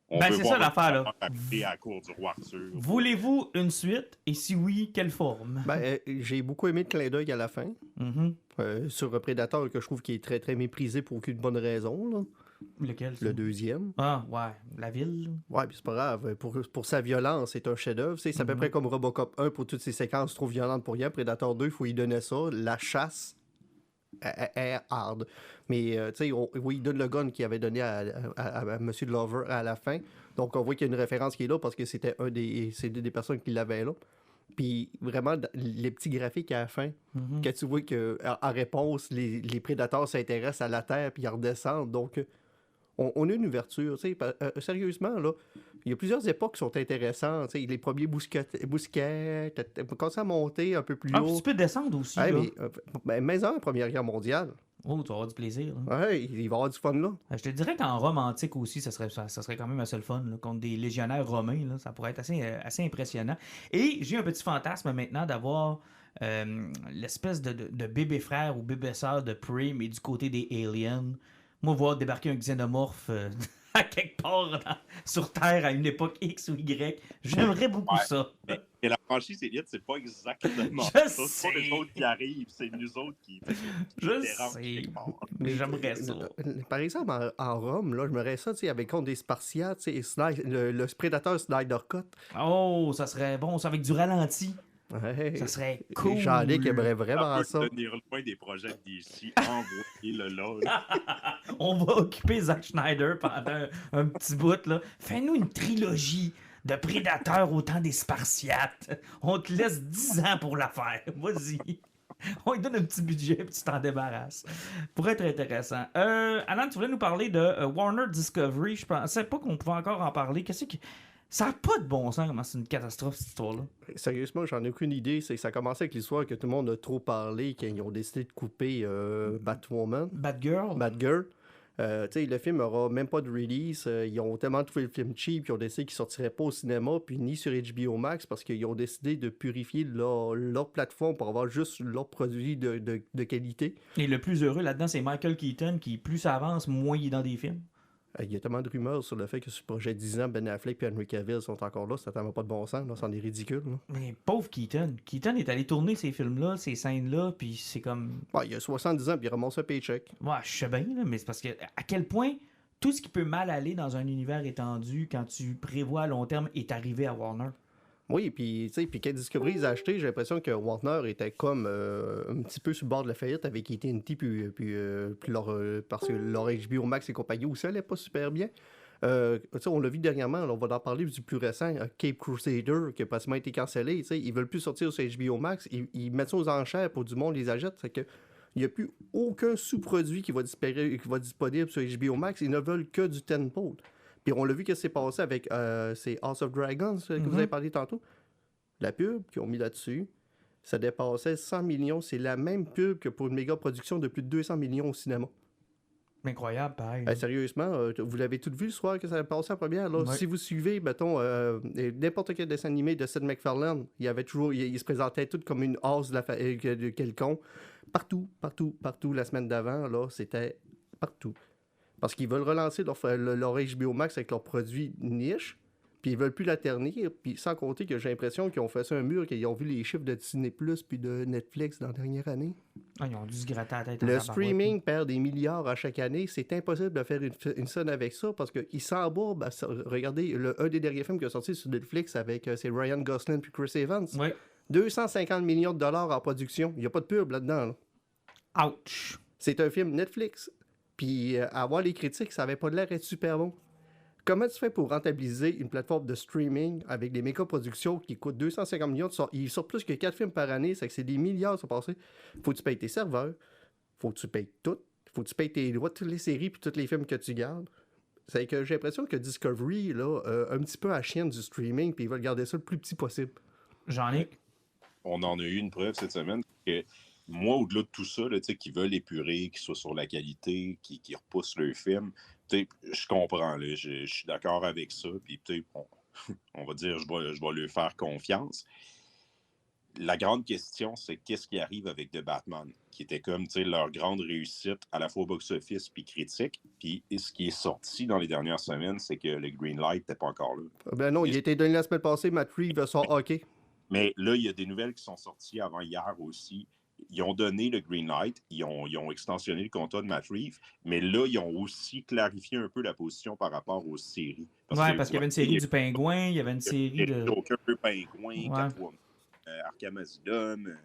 C'est ça l'affaire, là. À la cour du roi Arthur. Voulez-vous une suite? Et si oui, quelle forme? J'ai beaucoup aimé le clin d'œil à la fin. Sur un prédateur que je trouve qui est très, très méprisé pour aucune bonne raison. Là. Lequel? Ça? Le deuxième. Ah, ouais. La ville. Ouais, puis c'est pas grave. Pour sa violence, c'est un chef-d'œuvre. C'est à peu près comme Robocop 1 pour toutes ces séquences trop violentes pour rien. Predator 2, il faut y donner ça. La chasse est hard. Mais, tu sais, oui, il donne le gun qu'il avait donné à M. Glover à la fin. Donc, on voit qu'il y a une référence qui est là parce que c'était c'est des personnes qui l'avaient là. Puis, vraiment, les petits graphiques à la fin, que tu vois qu'en réponse, les prédateurs s'intéressent à la Terre puis ils redescendent. Donc, on a une ouverture. Sérieusement, là, il y a plusieurs époques qui sont intéressantes. Les premiers bousquets, quand ça a monté un peu plus haut. Tu peux descendre aussi. Mais en Première Guerre mondiale. Oh, tu vas avoir du plaisir. Ouais, il va y avoir du fun là. Je te dirais qu'en Rome antique aussi, ça serait quand même assez le fun. Là, contre des légionnaires romains, là, ça pourrait être assez impressionnant. Et j'ai un petit fantasme maintenant d'avoir l'espèce de bébé frère ou bébé sœur de Prey, mais du côté des aliens. Moi, voir débarquer un xénomorphe à quelque part sur Terre à une époque X ou Y, j'aimerais beaucoup ça. Et la franchise Elite, c'est pas exactement ça. C'est pas les autres qui arrivent, c'est nous autres qui je sais, mais j'aimerais ça. Par exemple, en Rome, là, j'aimerais ça, avec contre des Spartiates, le prédateur Snyder Cut. Oh, ça serait bon, ça avec du ralenti. Ouais. Ça serait cool. Jean-Luc aimerait vraiment ça. Tenir loin des projets d'ici, envoyer-le là. On va occuper Zack Snyder pendant un petit bout. Là. Fais-nous une trilogie de Prédateurs au temps des Spartiates. On te laisse 10 ans pour la faire. Vas-y. On lui donne un petit budget et tu t'en débarrasses. Pourrait être intéressant. Alan, tu voulais nous parler de Warner Discovery. Je pensais pas qu'on pouvait encore en parler. Qu'est-ce que... Ça n'a pas de bon sens comment c'est une catastrophe, cette histoire-là. Sérieusement, j'en ai aucune idée. C'est que ça a commencé avec l'histoire que tout le monde a trop parlé, qu'ils ont décidé de couper Batwoman. Batgirl. Le film n'aura même pas de release. Ils ont tellement trouvé le film cheap qu'ils ont décidé qu'il ne sortirait pas au cinéma, puis ni sur HBO Max, parce qu'ils ont décidé de purifier leur plateforme pour avoir juste leurs produits de qualité. Et le plus heureux là-dedans, c'est Michael Keaton, qui plus ça avance, moins il est dans des films. Il y a tellement de rumeurs sur le fait que sur le projet 10 ans, Ben Affleck et Henry Cavill sont encore là. Ça n'a pas de bon sens. Là. C'en est ridicule. Là. Mais pauvre Keaton. Keaton est allé tourner ces films-là, ces scènes-là, puis c'est comme... Ouais, il a 70 ans, puis il ramasse un paycheck. Ouais, je sais bien, là, mais c'est parce que à quel point tout ce qui peut mal aller dans un univers étendu, quand tu prévois à long terme, est arrivé à Warner. Oui, puis quand Discovery les a achetés, j'ai l'impression que Warner était comme un petit peu sur le bord de la faillite avec AT&T, puis parce que leur HBO Max et compagnie aussi allait pas super bien. On l'a vu dernièrement, là, on va en parler du plus récent, Cape Crusader, qui a pratiquement été cancellé. Ils veulent plus sortir sur HBO Max, ils mettent ça aux enchères pour du monde les achète. C'est que il n'y a plus aucun sous-produit qui va disponible sur HBO Max. Ils ne veulent que du tentpole. Puis on l'a vu que c'est passé avec c'est House of Dragons que vous avez parlé tantôt. La pub qu'ils ont mis là-dessus, ça dépassait 100 millions. C'est la même pub que pour une méga production de plus de 200 millions au cinéma. Incroyable, pareil. Sérieusement, vous l'avez tout vu le soir que ça a passé en première. Là. Ouais. Si vous suivez, mettons, n'importe quel dessin animé de Seth MacFarlane, il se présentait tout comme une hausse de quelconque. Partout, la semaine d'avant, là, c'était partout. Parce qu'ils veulent relancer leur HBO Max avec leurs produits niche, puis ils veulent plus la ternir, puis sans compter que j'ai l'impression qu'ils ont fait ça un mur, qu'ils ont vu les chiffres de Disney+, puis de Netflix dans la dernière année. Ah, ils ont dû se gratter la tête. Le streaming perd des milliards à chaque année. C'est impossible de faire une scène avec ça, parce qu'ils s'embourbent. Regardez, un des derniers films qui est sorti sur Netflix, avec c'est Ryan Gosling puis Chris Evans. Ouais. 250 millions de dollars en production. Il n'y a pas de pub là-dedans. Là. Ouch! C'est un film Netflix. Puis, à voir les critiques, ça avait pas l'air d'être super bon. Comment tu fais pour rentabiliser une plateforme de streaming avec des méga-productions qui coûtent 250 millions? Ils sortent plus que 4 films par année, c'est que c'est des milliards qui sont passés. Faut que tu payes tes serveurs, faut que tu payes tout, faut que tu payes tes droits de toutes les séries puis tous les films que tu gardes. C'est que j'ai l'impression que Discovery, là, un petit peu à chienne du streaming, puis ils veulent garder ça le plus petit possible. Jean-Luc? On en a eu une preuve cette semaine que moi, au-delà de tout ça, là, qui veulent épurer, qui soient sur la qualité, qui repoussent le film, je comprends, là, je suis d'accord avec ça, puis on va dire, je vais leur faire confiance. La grande question, c'est qu'est-ce qui arrive avec The Batman, qui était comme leur grande réussite à la fois au box-office puis critique. Puis ce qui est sorti dans les dernières semaines, c'est que le Green Light n'était pas encore là. Ben non, il a été donné la semaine passée, Matt Reeves sort hockey. Mais là, il y a des nouvelles qui sont sorties avant hier aussi. Ils ont donné le green light, ils ont extensionné le contrat de Matt Reeves, mais là, ils ont aussi clarifié un peu la position par rapport aux séries. Parce qu'il y avait une série du Pingouin, il y avait une série de... Joker, Pingouin, Catwoman, Arkham Asylum,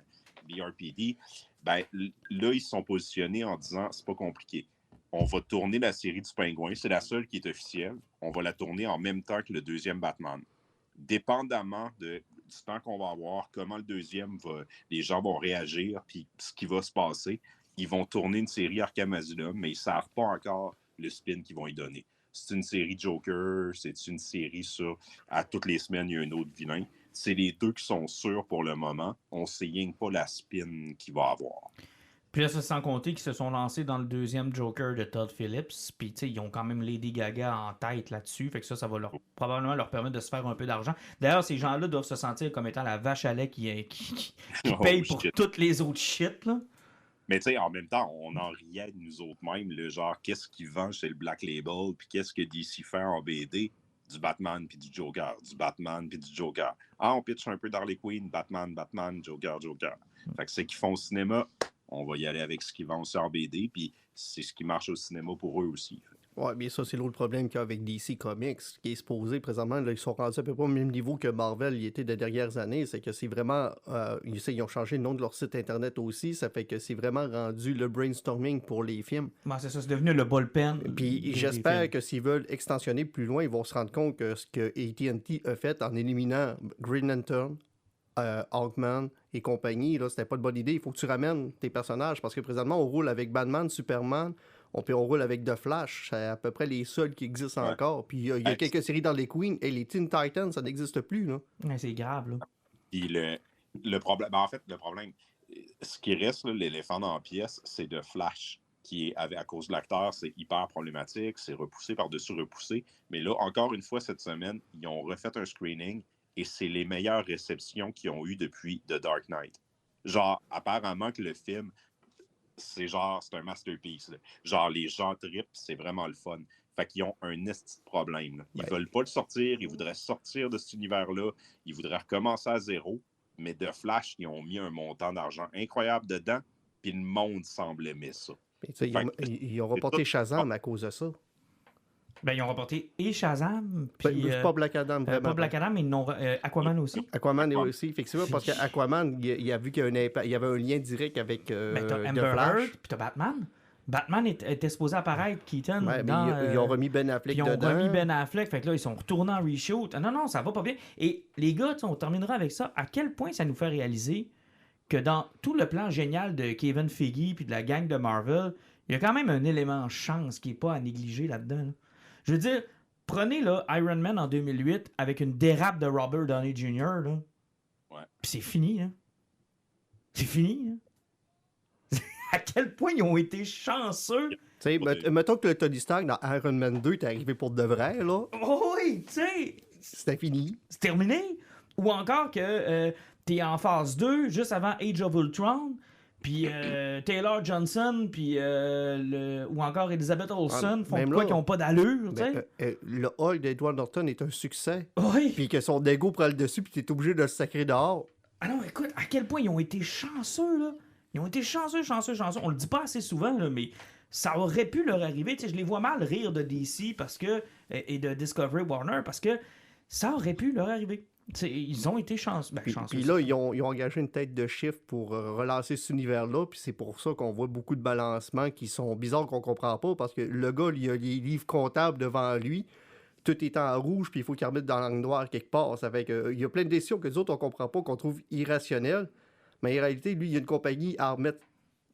BRPD. Ben, là, ils se sont positionnés en disant, c'est pas compliqué. On va tourner la série du Pingouin, c'est la seule qui est officielle. On va la tourner en même temps que le deuxième Batman. Dépendamment du temps qu'on va avoir, comment le deuxième les gens vont réagir, puis ce qui va se passer, ils vont tourner une série Arkham Asylum, mais ils ne savent pas encore le spin qu'ils vont y donner. C'est une série Joker, c'est une série sur à toutes les semaines, il y a un autre vilain. C'est les deux qui sont sûrs pour le moment. On ne sait rien que pas la spin qu'il va avoir. Puis là, ça sans compter qu'ils se sont lancés dans le deuxième Joker de Todd Phillips. Puis, tu sais, ils ont quand même Lady Gaga en tête là-dessus. Fait que ça va probablement leur permettre de se faire un peu d'argent. D'ailleurs, ces gens-là doivent se sentir comme étant la vache à lait qui paye pour toutes les autres shit, là. Mais tu sais, en même temps, on en riait de nous autres mêmes. Le genre, qu'est-ce qu'ils vendent chez le Black Label? Puis qu'est-ce que DC fait en BD? Du Batman puis du Joker. Du Batman puis du Joker. Ah, on pitch un peu d'Harley Quinn, Batman, Joker. Fait que c'est qu'ils font au cinéma. On va y aller avec ce qu'ils vendent aussi en BD, puis c'est ce qui marche au cinéma pour eux aussi. Oui, mais ça, c'est l'autre problème qu'il y a avec DC Comics, qui est supposé présentement, là, ils sont rendus à peu près au même niveau que Marvel y était des dernières années. C'est que c'est vraiment. Ils ont changé le nom de leur site internet aussi, ça fait que c'est vraiment rendu le brainstorming pour les films. Ouais, c'est ça, c'est devenu le bullpen. Puis j'espère que s'ils veulent extensionner plus loin, ils vont se rendre compte que ce que AT&T a fait en éliminant Green Lantern, Hawkman et compagnie, là, c'était pas de bonne idée. Il faut que tu ramènes tes personnages parce que présentement, on roule avec Batman, Superman, on roule avec The Flash. C'est à peu près les seuls qui existent encore. Puis il y a quelques séries dans les Queens et les Teen Titans, ça n'existe plus. Là. Ouais, c'est grave. Là. Puis le problème, en fait, le problème, ce qui reste, là, l'éléphant dans la pièce, c'est The Flash. qui est, à cause de l'acteur, c'est hyper problématique, c'est repoussé par-dessus repoussé. Mais là, encore une fois, cette semaine, ils ont refait un screening et c'est les meilleures réceptions qu'ils ont eues depuis The Dark Knight. Genre, apparemment que le film, c'est un masterpiece. Là. Genre, les gens trippent, c'est vraiment le fun. Fait qu'ils ont un esti de problème. Là. Ils veulent pas le sortir, ils voudraient sortir de cet univers-là, ils voudraient recommencer à zéro, mais de Flash, ils ont mis un montant d'argent incroyable dedans, puis le monde semble aimer ça. Ils ont reporté Shazam à cause de ça. Ben, ils ont reporté et Shazam, puis... pas Black Adam, vraiment. Pas Black Adam, mais ils n'ont... Aquaman aussi. Aquaman est aussi, effectivement, parce qu'Aquaman, il a vu qu'il y avait un lien direct avec T'as The Amber Flash. Heard, puis t'as Batman. Batman était supposé apparaître, Keaton, dans... Ils ont remis Ben Affleck dedans. Ils ont remis Ben Affleck, fait que là, ils sont retournés en reshoot. Non, ça va pas bien. Et les gars, on terminera avec ça. À quel point ça nous fait réaliser que dans tout le plan génial de Kevin Feige puis de la gang de Marvel, il y a quand même un élément chance qui n'est pas à négliger là-dedans. Là. Je veux dire, prenez là, Iron Man en 2008 avec une dérape de Robert Downey Jr. Là. Ouais. Puis c'est fini. Hein. C'est fini. Hein. À quel point ils ont été chanceux. Tu sais, mettons que le Tony Stark dans Iron Man 2 t'es arrivé pour de vrai, là. Oh oui, tu sais. C'était fini. C'est terminé. Ou encore que t'es en phase 2, juste avant Age of Ultron, puis Taylor Johnson, puis ou encore Elizabeth Olsen font quoi qu'ils n'ont pas d'allure, tu sais. Le Hulk d'Edward Norton est un succès. Oui. Puis que son ego prend le dessus, puis t'es obligé de le sacrer dehors. Ah non, écoute, à quel point ils ont été chanceux, là. Ils ont été chanceux. On le dit pas assez souvent, là, mais ça aurait pu leur arriver. Tu sais, je les vois mal rire de DC et de Discovery Warner parce que ça aurait pu leur arriver. T'sais, ils ont été chanceux. Puis là, ils ont engagé une tête de chiffre pour relancer cet univers-là. Puis c'est pour ça qu'on voit beaucoup de balancements qui sont bizarres qu'on comprend pas. Parce que le gars, il a les livres comptables devant lui. Tout est en rouge, puis il faut qu'il remette dans l'angle noir quelque part. Ça fait que, il y a plein de décisions que nous autres, on comprend pas, qu'on trouve irrationnelles. Mais en réalité, lui, il y a une compagnie à remettre.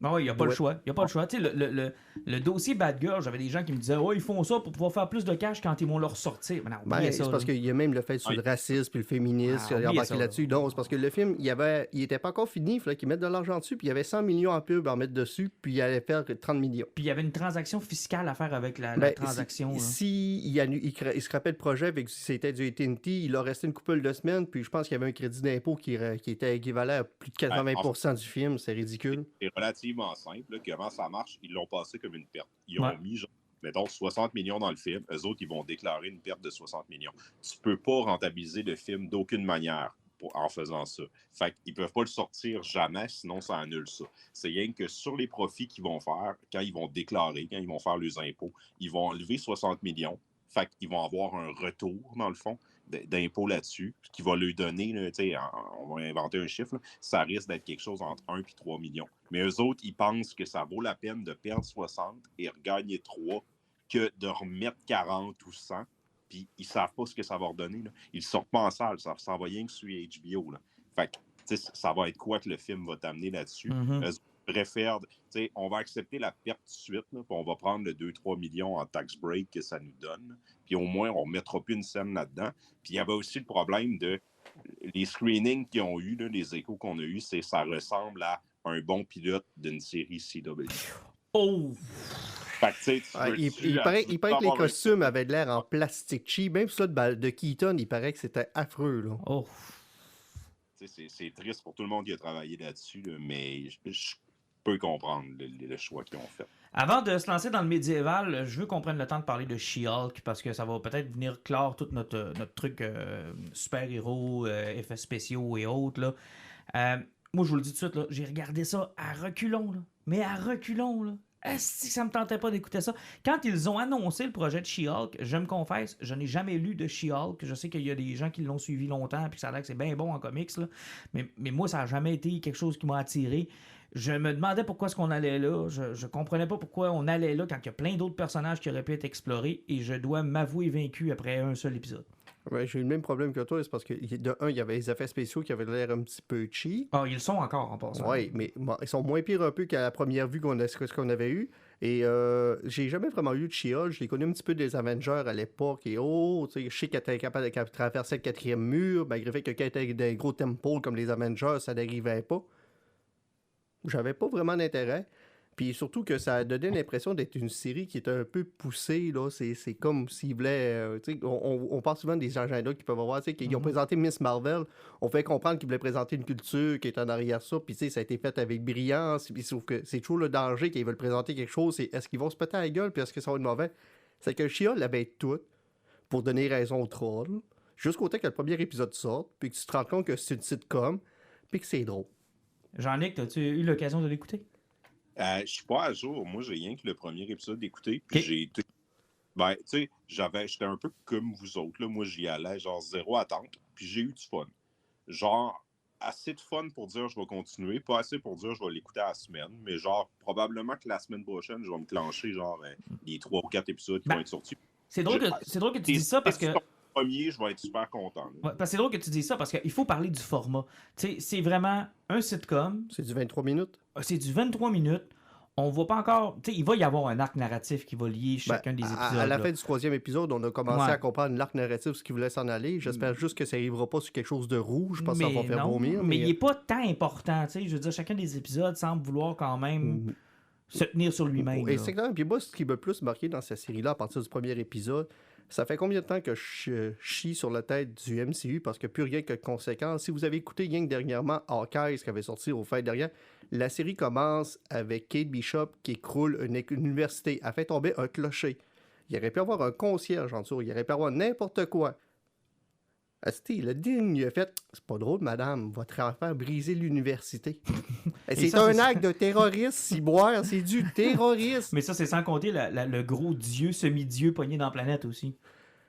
Non, il n'y a pas le choix. Il n'y a pas le choix. Tu sais, le dossier Bad Girl, j'avais des gens qui me disaient ils font ça pour pouvoir faire plus de cash quand ils vont le ressortir. Mais non, c'est parce qu'il y a même le fait sur le racisme puis le féminisme qui a embarqué là-dessus. Non, c'est parce que le film, il était pas encore fini. Il fallait qu'ils mettent de l'argent dessus. Puis il y avait 100 millions en pub à mettre dessus. Puis il allait faire 30 millions. Puis il y avait une transaction fiscale à faire avec la transaction. Si il scrapait le projet avec si c'était du AT&T, il leur restait une couple de semaines. Puis je pense qu'il y avait un crédit d'impôt qui était équivalent à plus de 80% du film. C'est ridicule. C'est relativement simple. Là, comment ça marche? Ils l'ont passé comme une perte. Ils ont mis, genre, mettons, 60 millions dans le film. Eux autres, ils vont déclarer une perte de 60 millions. Tu peux pas rentabiliser le film d'aucune manière en faisant ça. Fait qu'ils peuvent pas le sortir jamais, sinon ça annule ça. C'est rien que sur les profits qu'ils vont faire, quand ils vont déclarer, quand ils vont faire leurs impôts, ils vont enlever 60 millions. Fait qu'ils vont avoir un retour, dans le fond, d'impôts là-dessus, ce qui va leur donner, là, on va inventer un chiffre, là, ça risque d'être quelque chose entre 1 et 3 millions. Mais eux autres, ils pensent que ça vaut la peine de perdre 60 et regagner 3 que de remettre 40 ou 100, puis ils savent pas ce que ça va redonner. Là. Ils sortent pas en salle, ça s'en va rien que sur HBO. Là. Fait que, ça va être quoi que le film va t'amener là-dessus? Mm-hmm. Préfère, on va accepter la perte tout de suite, là, puis on va prendre le 2-3 millions en tax break que ça nous donne, puis au moins, on ne mettra plus une scène là-dedans. Puis il y avait aussi le problème de les screenings qu'ils ont eu, là, les échos qu'on a eus, c'est ça ressemble à un bon pilote d'une série CW. Oh! Fait que, il paraît que les costumes avaient l'air en plastique cheap. Même ça de Keaton, il paraît que c'était affreux. Là. Oh! C'est triste pour tout le monde qui a travaillé là-dessus, là, mais je peux comprendre le choix qu'ils ont fait. Avant de se lancer dans le médiéval, je veux qu'on prenne le temps de parler de She-Hulk parce que ça va peut-être venir clore tout notre truc super-héros, effets spéciaux et autres. Là. Moi, je vous le dis tout de suite, là, j'ai regardé ça à reculons. Là. Mais à reculons, là. Est-ce que ça me tentait pas d'écouter ça? Quand ils ont annoncé le projet de She-Hulk, je me confesse, je n'ai jamais lu de She-Hulk. Je sais qu'il y a des gens qui l'ont suivi longtemps et que ça a l'air que c'est bien bon en comics. Là. Mais moi, ça n'a jamais été quelque chose qui m'a attiré. Je me demandais pourquoi est-ce qu'on allait là. Je comprenais pas pourquoi on allait là quand il y a plein d'autres personnages qui auraient pu être explorés. Et je dois m'avouer vaincu après un seul épisode. Ouais, j'ai eu le même problème que toi, c'est parce que de un, il y avait les effets spéciaux qui avaient l'air un petit peu cheap. Ah, ils le sont encore en passant. Oui, mais ils sont moins pires un peu qu'à la première vue ce qu'on avait eu. Et j'ai jamais vraiment eu de She-Hulk. Je l'ai connu un petit peu des Avengers à l'époque. Et je sais qu'elle était capable de traverser le 4e mur, malgré le fait que quand elle était des gros temples comme les Avengers, ça n'arrivait pas. J'avais pas vraiment d'intérêt. Puis surtout que ça a donné l'impression d'être une série qui est un peu poussée, là. C'est comme s'ils voulaient... tu sais, on parle souvent des agendas qu'ils peuvent avoir, tu sais, qu'ils ont présenté Miss Marvel. On fait comprendre qu'ils voulaient présenter une culture qui est en arrière ça, puis tu sais, ça a été fait avec brillance, puis sauf que c'est toujours le danger qu'ils veulent présenter quelque chose, c'est est-ce qu'ils vont se péter à la gueule, puis est-ce que ça va être mauvais? C'est que She-Hulk l'avait tout pour donner raison aux trolls, jusqu'au temps que le premier épisode sorte, puis que tu te rends compte que c'est une sitcom, puis que c'est drôle. Jean-Nic, as-tu eu l'occasion de l'écouter? Je suis pas à jour. Moi, j'ai rien que le premier épisode d'écouter. Puis j'ai été. Ben, tu sais, j'étais un peu comme vous autres. Là. Moi, j'y allais, genre zéro attente. Puis j'ai eu du fun. Genre, assez de fun pour dire je vais continuer. Pas assez pour dire je vais l'écouter à la semaine. Mais genre, probablement que la semaine prochaine, je vais me clencher, genre, les 3 ou 4 épisodes qui vont être sortis. C'est drôle que tu dises ça parce que. Premier, je vais être super content. Ouais, parce que c'est drôle que tu dises ça parce qu'il faut parler du format. Tu sais, c'est vraiment un sitcom. C'est du 23 minutes? C'est du 23 minutes. On voit pas encore. Tu sais, il va y avoir un arc narratif qui va lier chacun des épisodes. À la fin du 3e épisode, on a commencé Ouais. à comprendre l'arc narratif, ce qui voulait s'en aller. J'espère juste que ça n'arrivera pas sur quelque chose de rouge. Je pense que ça va faire vomir. Mais il n'est pas tant important. Tu sais, je veux dire, chacun des épisodes semble vouloir quand même se tenir sur lui-même. là. Exactement. Puis moi, ce qui m'a le plus marqué dans cette série-là, à partir du premier épisode, ça fait combien de temps que je chie sur la tête du MCU parce que plus rien que de conséquences. Si vous avez écouté rien que dernièrement Hawkeye, ce qui avait sorti au fait derrière, la série commence avec Kate Bishop qui écroule une université. Elle fait tomber un clocher. Il aurait pu avoir un concierge en dessous. Il aurait pu avoir n'importe quoi. Asti, le digne, il a fait « C'est pas drôle, madame, votre enfant a brisé l'université. » C'est ça, un c'est acte de terrorisme, ciboire, c'est du terrorisme. Mais ça, c'est sans compter le gros dieu, semi-dieu pogné dans la planète aussi.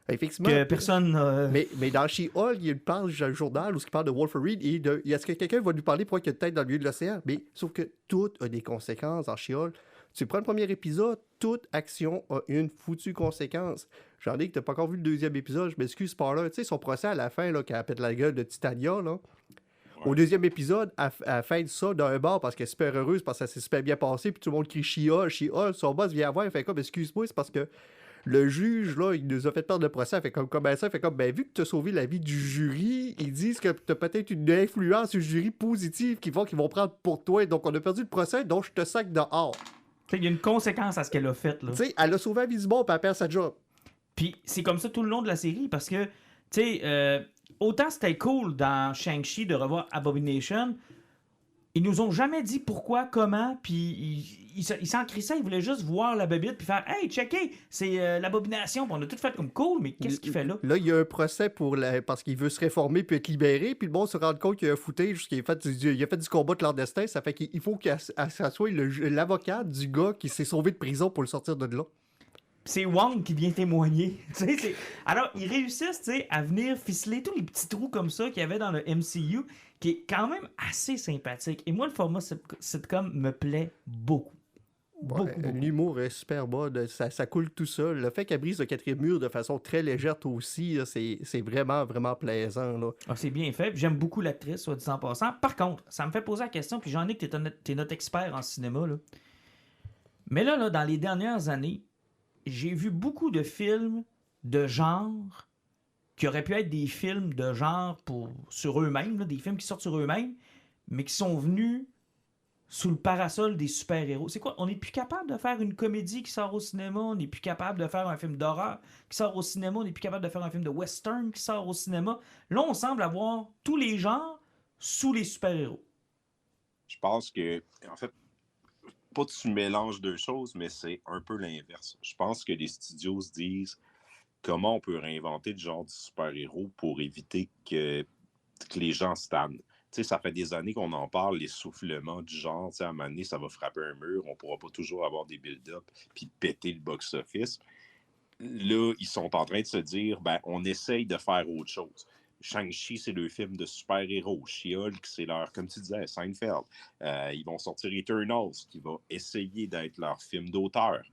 Effectivement. Que personne. Mais dans She-Hulk, il parle dans le journal où il parle de Wolverine et est-ce que quelqu'un va lui parler pourquoi il y a une tête dans le milieu de l'océan? Mais sauf que tout a des conséquences dans She-Hulk. Tu prends le premier épisode, toute action a une foutue conséquence. J'en ai que t'as pas encore vu le deuxième épisode, je m'excuse par là. Tu sais, son procès à la fin, là, quand elle pète la gueule de Titania, là. Ouais. Au deuxième épisode, elle fait ça d'un bar parce qu'elle est super heureuse, parce que ça s'est super bien passé, puis tout le monde crie She-Hulk, She-Hulk. Son boss vient voir, il fait comme, excuse-moi, c'est parce que le juge, là, il nous a fait perdre le procès. Il fait comme ça, il fait comme, ben, vu que tu as sauvé la vie du jury, ils disent que tu as peut-être une influence sur le jury positive qu'ils vont prendre pour toi. Donc, on a perdu le procès, donc je te sac dehors. Il y a une conséquence à ce qu'elle a fait. Tu sais, elle a sauvé la vie du monde, puis elle perd sa job. Puis c'est comme ça tout le long de la série parce que, tu sais, autant c'était cool dans Shang-Chi de revoir Abomination, ils nous ont jamais dit pourquoi, comment, puis ils s'en crissaient, ils voulaient juste voir la bébite puis faire « Hey, checkez, c'est l'abomination », puis on a tout fait comme cool, mais qu'est-ce qu'il fait là? Là, il y a un procès parce qu'il veut se réformer puis être libéré, puis le monde se rend compte qu'il a un footage, qu'il a fait du combat clandestin, ça fait qu'il faut qu'il soit l'avocat du gars qui s'est sauvé de prison pour le sortir de là. C'est Wong qui vient témoigner. Alors, ils réussissent à venir ficeler tous les petits trous comme ça qu'il y avait dans le MCU, qui est quand même assez sympathique. Et moi, le format sitcom me plaît beaucoup. Ouais, beaucoup. L'humour est super bon, ça coule tout seul. Le fait qu'elle brise le 4e mur de façon très légère aussi, là, c'est vraiment, vraiment plaisant. Là. Ah, c'est bien fait. J'aime beaucoup l'actrice, soit dit en passant. Par contre, ça me fait poser la question, puis Jean-Nic, t'es notre expert en cinéma. Là. Mais là, dans les dernières années, j'ai vu beaucoup de films de genre qui auraient pu être des films de genre sur eux-mêmes, là, des films qui sortent sur eux-mêmes, mais qui sont venus sous le parasol des super-héros. C'est quoi? On n'est plus capable de faire une comédie qui sort au cinéma, on n'est plus capable de faire un film d'horreur qui sort au cinéma, on n'est plus capable de faire un film de western qui sort au cinéma. Là, on semble avoir tous les genres sous les super-héros. Je pense que, en fait, pas que tu mélanges deux choses, mais c'est un peu l'inverse. Je pense que les studios se disent comment on peut réinventer le genre de super-héros pour éviter que les gens stannent. Tu sais, ça fait des années qu'on en parle, l'essoufflement du genre. Tu sais, à un moment donné, ça va frapper un mur, on ne pourra pas toujours avoir des build-up puis péter le box-office. Là, ils sont en train de se dire, ben, on essaye de faire autre chose. Shang-Chi, c'est le film de super-héros. She-Hulk, c'est leur, comme tu disais, Seinfeld. Ils vont sortir Eternals, qui va essayer d'être leur film d'auteur.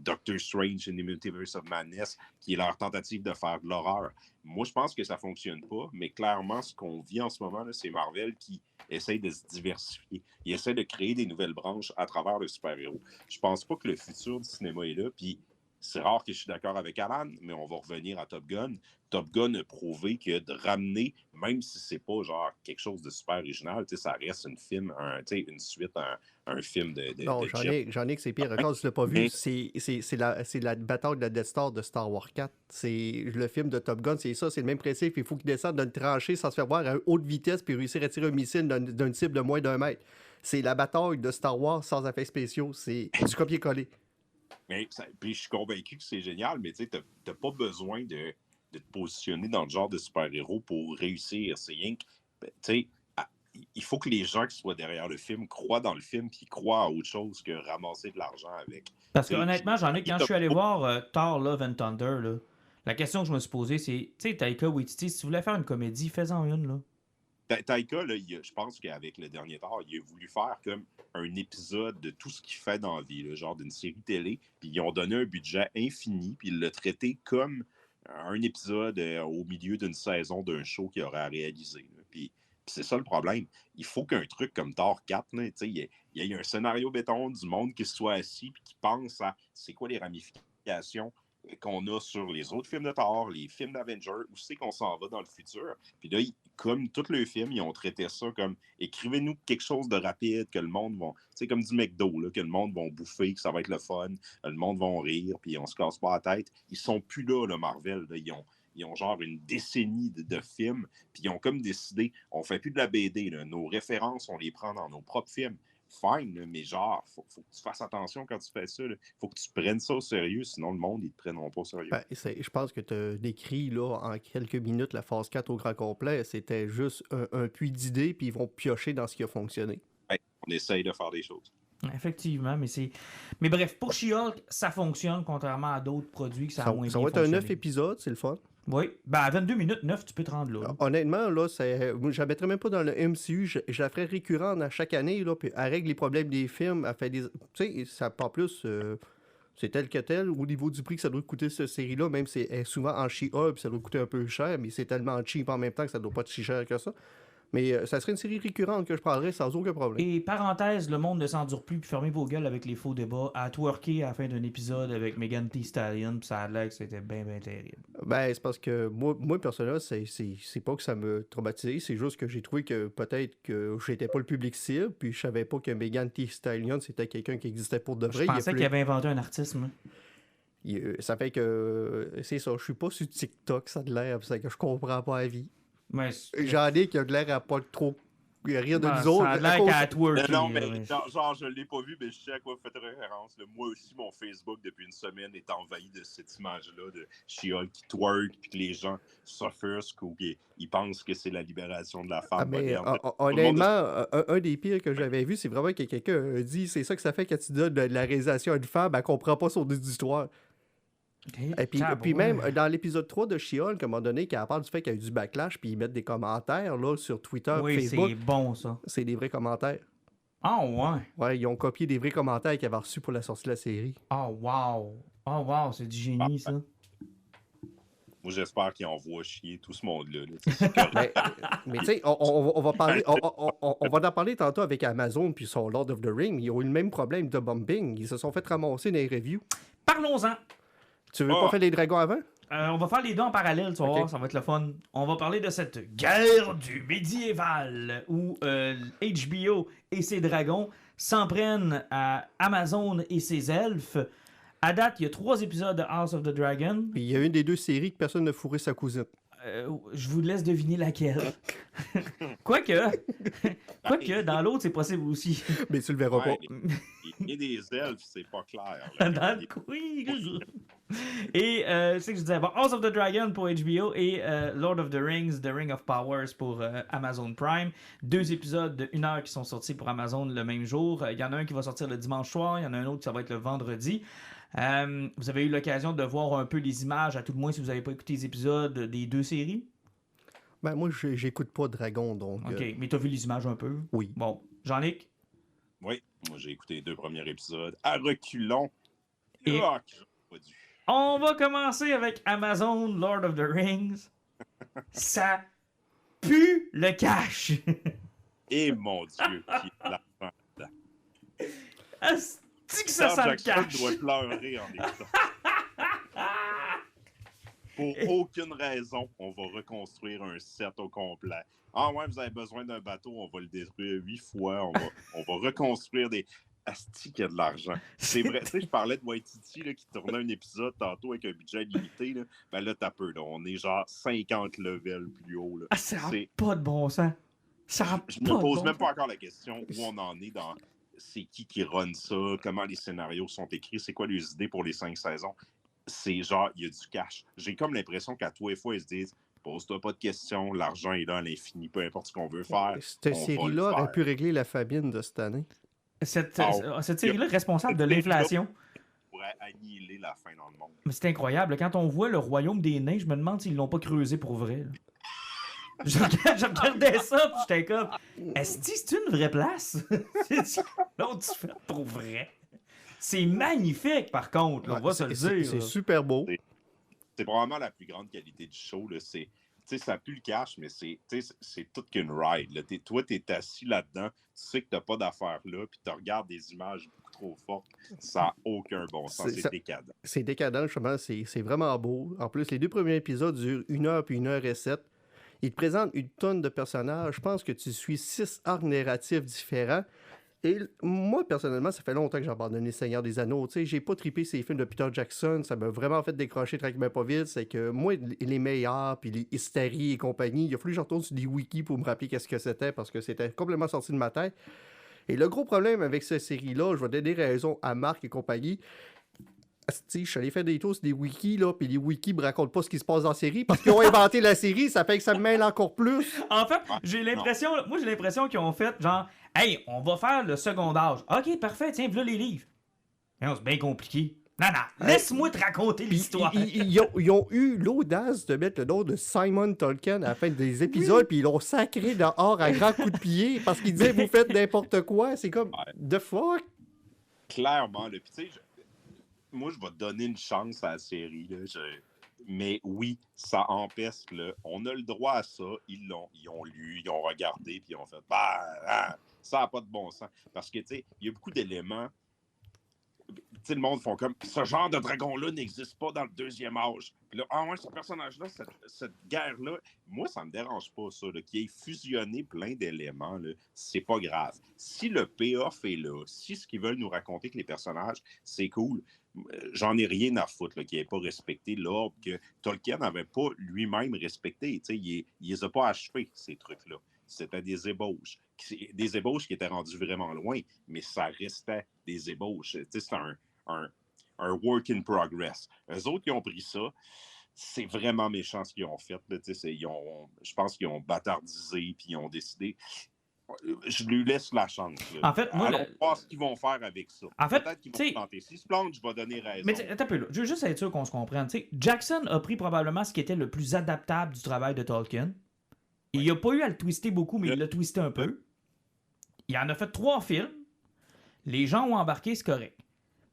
Doctor Strange in the Multiverse of Madness, qui est leur tentative de faire de l'horreur. Moi, je pense que ça ne fonctionne pas, mais clairement, ce qu'on vit en ce moment, là, c'est Marvel qui essaye de se diversifier. Il essaie de créer des nouvelles branches à travers le super-héros. Je pense pas que le futur du cinéma est là, puis c'est rare que je suis d'accord avec Alan, mais on va revenir à Top Gun. Top Gun a prouvé que de ramener, même si c'est pas genre quelque chose de super original, ça reste une suite à un film de Non, j'en ai que c'est pire. Encore, si tu l'as pas vu, c'est la bataille de la Death Star de Star Wars 4. C'est le film de Top Gun, c'est ça, c'est le même principe. Il faut qu'il descende d'une tranchée sans se faire voir à haute vitesse puis réussir à tirer un missile d'une cible de moins d'1 mètre. C'est la bataille de Star Wars sans effets spéciaux. C'est du copier-coller. Puis je suis convaincu que c'est génial, mais tu n'as pas besoin de te positionner dans le genre de super-héros pour réussir. C'est rien que, il faut que les gens qui soient derrière le film croient dans le film puis croient à autre chose que ramasser de l'argent avec. Parce que honnêtement, quand je suis allé voir Thor Love and Thunder, là, la question que je me suis posée, c'est, tu sais, Taika Waititi, si tu voulais faire une comédie, fais-en une, là. Taika, là, je pense qu'avec le dernier Thor, il a voulu faire comme un épisode de tout ce qu'il fait dans la vie, là, genre d'une série télé, puis ils ont donné un budget infini, puis il l'a traité comme un épisode au milieu d'une saison d'un show qu'il aurait à réaliser. Là. Puis c'est ça le problème. Il faut qu'un truc comme Thor 4, il y ait un scénario béton du monde qui se soit assis et qui pense à c'est quoi les ramifications qu'on a sur les autres films de Thor, les films d'Avengers, où c'est qu'on s'en va dans le futur. Puis là, comme tous les films, ils ont traité ça comme écrivez-nous quelque chose de rapide, que le monde va. C'est comme du McDo, là, que le monde va bouffer, que ça va être le fun, le monde va rire, puis on se casse pas la tête. Ils sont plus là, Marvel. Là. Ils ont genre une décennie de films, puis ils ont comme décidé, on fait plus de la BD, là. Nos références, on les prend dans nos propres films. Fine, là, mais genre, faut que tu fasses attention quand tu fais ça. Il faut que tu prennes ça au sérieux, sinon le monde, ils te prendront pas au sérieux. Ben, je pense que tu as décrit là, en quelques minutes la phase 4 au grand complet. C'était juste un puits d'idées, puis ils vont piocher dans ce qui a fonctionné. Ouais, on essaye de faire des choses. Effectivement, mais bref, pour She-Hulk, ça fonctionne, contrairement à d'autres produits que ça a moins bien Ça va être un 9 épisodes, c'est le fun. Oui, à 22 minutes 9, tu peux te rendre là. Honnêtement, là, je la mettrais même pas dans le MCU. Je la ferais récurrente à chaque année, là, puis elle règle les problèmes des films. Elle fait des. Tu sais, ça pas plus. C'est tel que tel. Au niveau du prix que ça doit coûter cette série-là, même si elle est souvent en She-Hulk, ça doit coûter un peu cher, mais c'est tellement cheap en même temps que ça doit pas être si cher que ça. Mais ça serait une série récurrente que je prendrais sans aucun problème. Et parenthèse, le monde ne s'endure plus, puis fermez vos gueules avec les faux débats. À twerker à la fin d'un épisode avec Megan Thee Stallion, puis ça a l'air que c'était bien terrible. Ben, c'est parce que moi personnellement, c'est pas que ça me traumatisait, c'est juste que j'ai trouvé que peut-être que j'étais pas le public cible, puis je savais pas que Megan Thee Stallion, c'était quelqu'un qui existait pour de vrai. Je pensais qu'il avait inventé un artiste, moi. Ça fait que, c'est ça, je suis pas sur TikTok, ça a de l'air, c'est que je comprends pas la vie. Ouais, j'en ai qui a de l'air à pas trop rire de nous autres. Ça a l'air qu'à twerker. Non, mais genre, je l'ai pas vu, mais je sais à quoi vous faites référence. Là. Moi aussi, mon Facebook, depuis une semaine, est envahi de cette image-là de She-Hulk qui twerk, puis que les gens s'offusquent ou qu'ils pensent que c'est la libération de la femme. Mais honnêtement, un des pires que j'avais vu, c'est vraiment que quelqu'un a dit c'est ça que ça fait quand tu donnes de la réalisation à une femme, elle comprend pas son histoire. Et puis même dans l'épisode 3 de She-Hulk, à un moment donné, quand elle parle du fait qu'il y a eu du backlash, puis ils mettent des commentaires là, sur Twitter, Facebook. Oui, c'est bon ça. C'est des vrais commentaires. Ah ouais? Ouais, ils ont copié des vrais commentaires qu'ils avaient reçus pour la sortie de la série. Oh wow, c'est du génie ça. Moi j'espère qu'ils envoient chier tout ce monde-là. mais tu sais, on va parler, on va en parler tantôt avec Amazon puis son Lord of the Rings. Ils ont eu le même problème de bombing. Ils se sont fait ramasser dans les reviews. Parlons-en. Tu veux pas faire les dragons avant? On va faire les deux en parallèle, tu vas voir, ça va être le fun. On va parler de cette guerre du médiéval où HBO et ses dragons s'en prennent à Amazon et ses elfes. À date, il y a 3 épisodes de House of the Dragon. Puis il y a une des 2 séries que personne n'a fourré sa cousine. Je vous laisse deviner laquelle. Quoique, dans l'autre, c'est possible aussi. Mais tu le verras pas. Il y a des elfes, c'est pas clair. Dans le quiz. Et c'est que je disais, bon, House of the Dragon pour HBO et Lord of the Rings, The Ring of Powers pour Amazon Prime. 2 épisodes de 1 heure qui sont sortis pour Amazon le même jour. Il y en a un qui va sortir le dimanche soir, il y en a un autre qui ça va être le vendredi. Vous avez eu l'occasion de voir un peu les images, à tout le moins si vous n'avez pas écouté les épisodes des 2 séries? Ben moi, j'écoute pas Dragon, donc... OK, mais tu as vu les images un peu? Oui. Bon, Jean-Nic? Oui, moi j'ai écouté les 2 premiers épisodes à reculons. Et... pas dû. On va commencer avec Amazon Lord of the Rings. Ça pue le cash. Et mon Dieu, qui est l'argent là. Est-ce que ça sent le cash? Doit pleurer en écoutant. Pour aucune raison, on va reconstruire un set au complet. Ah ouais, vous avez besoin d'un bateau, on va le détruire 8 fois, on va reconstruire des... Asti qu'il y a de l'argent. C'est vrai, tu sais, je parlais de Waititi là, qui tournait un épisode tantôt avec un budget limité. Là. Ben là, t'as peu, là. On est genre 50 levels plus haut. Là. Ah, ça n'a pas de bon sens. Je me pose même pas encore la question où on en est dans c'est qui run ça, comment les scénarios sont écrits, c'est quoi les idées pour les 5 saisons. C'est genre, il y a du cash. J'ai comme l'impression qu'à tous les fois, ils se disent pose-toi pas de questions, l'argent est là à l'infini, peu importe ce qu'on veut faire. Cette série-là aurait pu régler la famine de cette année. Cette série-là est responsable de l'inflation. Pourrait annihiler la faim dans le monde. Mais c'est incroyable. Quand on voit le royaume des nains, je me demande s'ils l'ont pas creusé pour vrai. Je regardais ça, puis j'étais comme, est-ce que c'est une vraie place? C'est l'autre fait pour vrai. C'est magnifique, par contre. Là, on va se le dire. C'est super beau. C'est probablement la plus grande qualité du show. Là. Tu sais, ça pue le cash, mais c'est toute qu'une ride. Là. Toi, t'es assis là-dedans, tu sais que t'as pas d'affaires là, puis tu regardes des images beaucoup trop fortes. Ça n'a aucun bon sens. C'est décadent. C'est décadent, justement. C'est vraiment beau. En plus, les 2 premiers épisodes durent 1 heure puis 1 heure et 7. Ils te présentent une tonne de personnages. Je pense que tu suis 6 arcs narratifs différents. Et moi, personnellement, ça fait longtemps que j'ai abandonné Seigneur des Anneaux. Tu sais, j'ai pas trippé ces films de Peter Jackson. Ça m'a vraiment fait décrocher tranquillement pas vite. C'est que moi, les meilleurs, puis les Hysterie et compagnie, il a fallu que je retourne sur des wikis pour me rappeler qu'est-ce que c'était, parce que c'était complètement sorti de ma tête. Et le gros problème avec cette série-là, je vais donner raison à Marc et compagnie. Je suis allé faire des tours sur des wikis, là, puis les wikis me racontent pas ce qui se passe dans la série, parce qu'ils ont inventé la série, ça fait que ça me mêle encore plus. En fait, j'ai l'impression qu'ils ont fait genre, hey, on va faire le second âge. Ok, parfait, tiens, voilà les livres. Non, c'est bien compliqué. Non, laisse-moi te raconter l'histoire. Ils ont eu l'audace de mettre le nom de Simon Tolkien à la fin des épisodes, puis ils l'ont sacré dehors à grands coups de pied, parce qu'ils disaient, vous faites n'importe quoi. C'est comme, the fuck? Clairement, le petit. Moi, je vais te donner une chance à la série. Là. Mais oui, ça empêche. Là. On a le droit à ça. Ils ont lu, ils ont regardé, puis ils ont fait ça n'a pas de bon sens. Parce que, tu sais, il y a beaucoup d'éléments. Tu sais, le monde font comme ce genre de dragon-là n'existe pas dans le 2e âge. Puis là, ouais, ce personnage-là, cette guerre-là, moi, ça me dérange pas, ça. Qu'il ait fusionné plein d'éléments, là, c'est pas grave. Si le payoff est là, si ce qu'ils veulent nous raconter que les personnages, c'est cool, j'en ai rien à foutre qu'il n'ait pas respecté l'ordre que Tolkien n'avait pas lui-même respecté. Il les a pas achevés, ces trucs-là. C'était des ébauches. Des ébauches qui étaient rendues vraiment loin, mais ça restait des ébauches. C'est un work in progress. Eux autres qui ont pris ça, c'est vraiment méchant ce qu'ils ont fait. Là, je pense qu'ils ont bâtardisé puis ils ont décidé. Je lui laisse la chance. Là. En fait, moi, allons voir ce qu'ils vont faire avec ça. En fait, peut-être qu'ils vont se planter. S'ils se plantent, je vais donner raison. Mais attends un peu là. Je veux juste être sûr qu'on se comprenne. T'sais, Jackson a pris probablement ce qui était le plus adaptable du travail de Tolkien. Il n'a pas eu à le twister beaucoup, mais il l'a twisté un peu. Il en a fait 3 films. Les gens ont embarqué, c'est correct.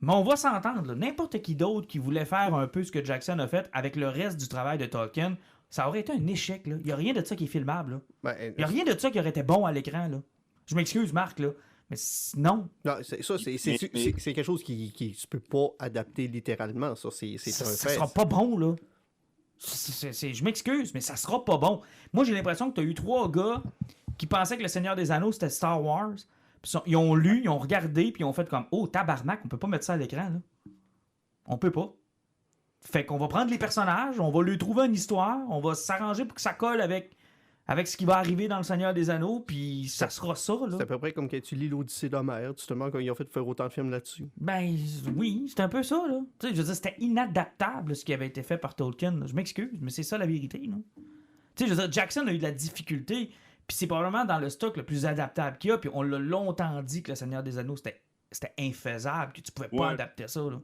Mais on va s'entendre. Là. N'importe qui d'autre qui voulait faire un peu ce que Jackson a fait avec le reste du travail de Tolkien, ça aurait été un échec. Là. Il n'y a rien de ça qui est filmable. Là. Il n'y a rien de ça qui aurait été bon à l'écran. Là. Je m'excuse, Marc, là. Mais non. Non, c'est quelque chose qui tu peux pas adapter littéralement. Ça, c'est un fait. Ça sera pas bon, là. Je m'excuse, mais ça sera pas bon. Moi, j'ai l'impression que tu as eu 3 gars qui pensaient que Le Seigneur des Anneaux, c'était Star Wars. Ils ont lu, ils ont regardé, puis ils ont fait comme « Oh, tabarnak, on peut pas mettre ça à l'écran, là. On peut pas. » Fait qu'on va prendre les personnages, on va lui trouver une histoire, on va s'arranger pour que ça colle avec ce qui va arriver dans Le Seigneur des Anneaux, puis ça sera ça, là. C'est à peu près comme quand tu lis l'Odyssée d'Homère, justement, quand ils ont fait faire autant de films là-dessus. Ben oui, c'est un peu ça, là. Tu sais, je veux dire, c'était inadaptable, ce qui avait été fait par Tolkien. Là. Je m'excuse, mais c'est ça la vérité, là. Tu sais, je veux dire, Jackson a eu de la difficulté, puis c'est probablement dans le stock le plus adaptable qu'il y a, puis on l'a longtemps dit que Le Seigneur des Anneaux, c'était infaisable, que tu pouvais pas adapter ça, là.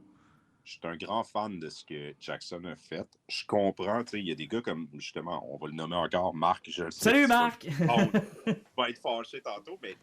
Je suis un grand fan de ce que Jackson a fait. Je comprends, tu sais, il y a des gars comme, justement, on va le nommer encore, Marc, je le sais. Salut, Marc! On va être fâché tantôt, mais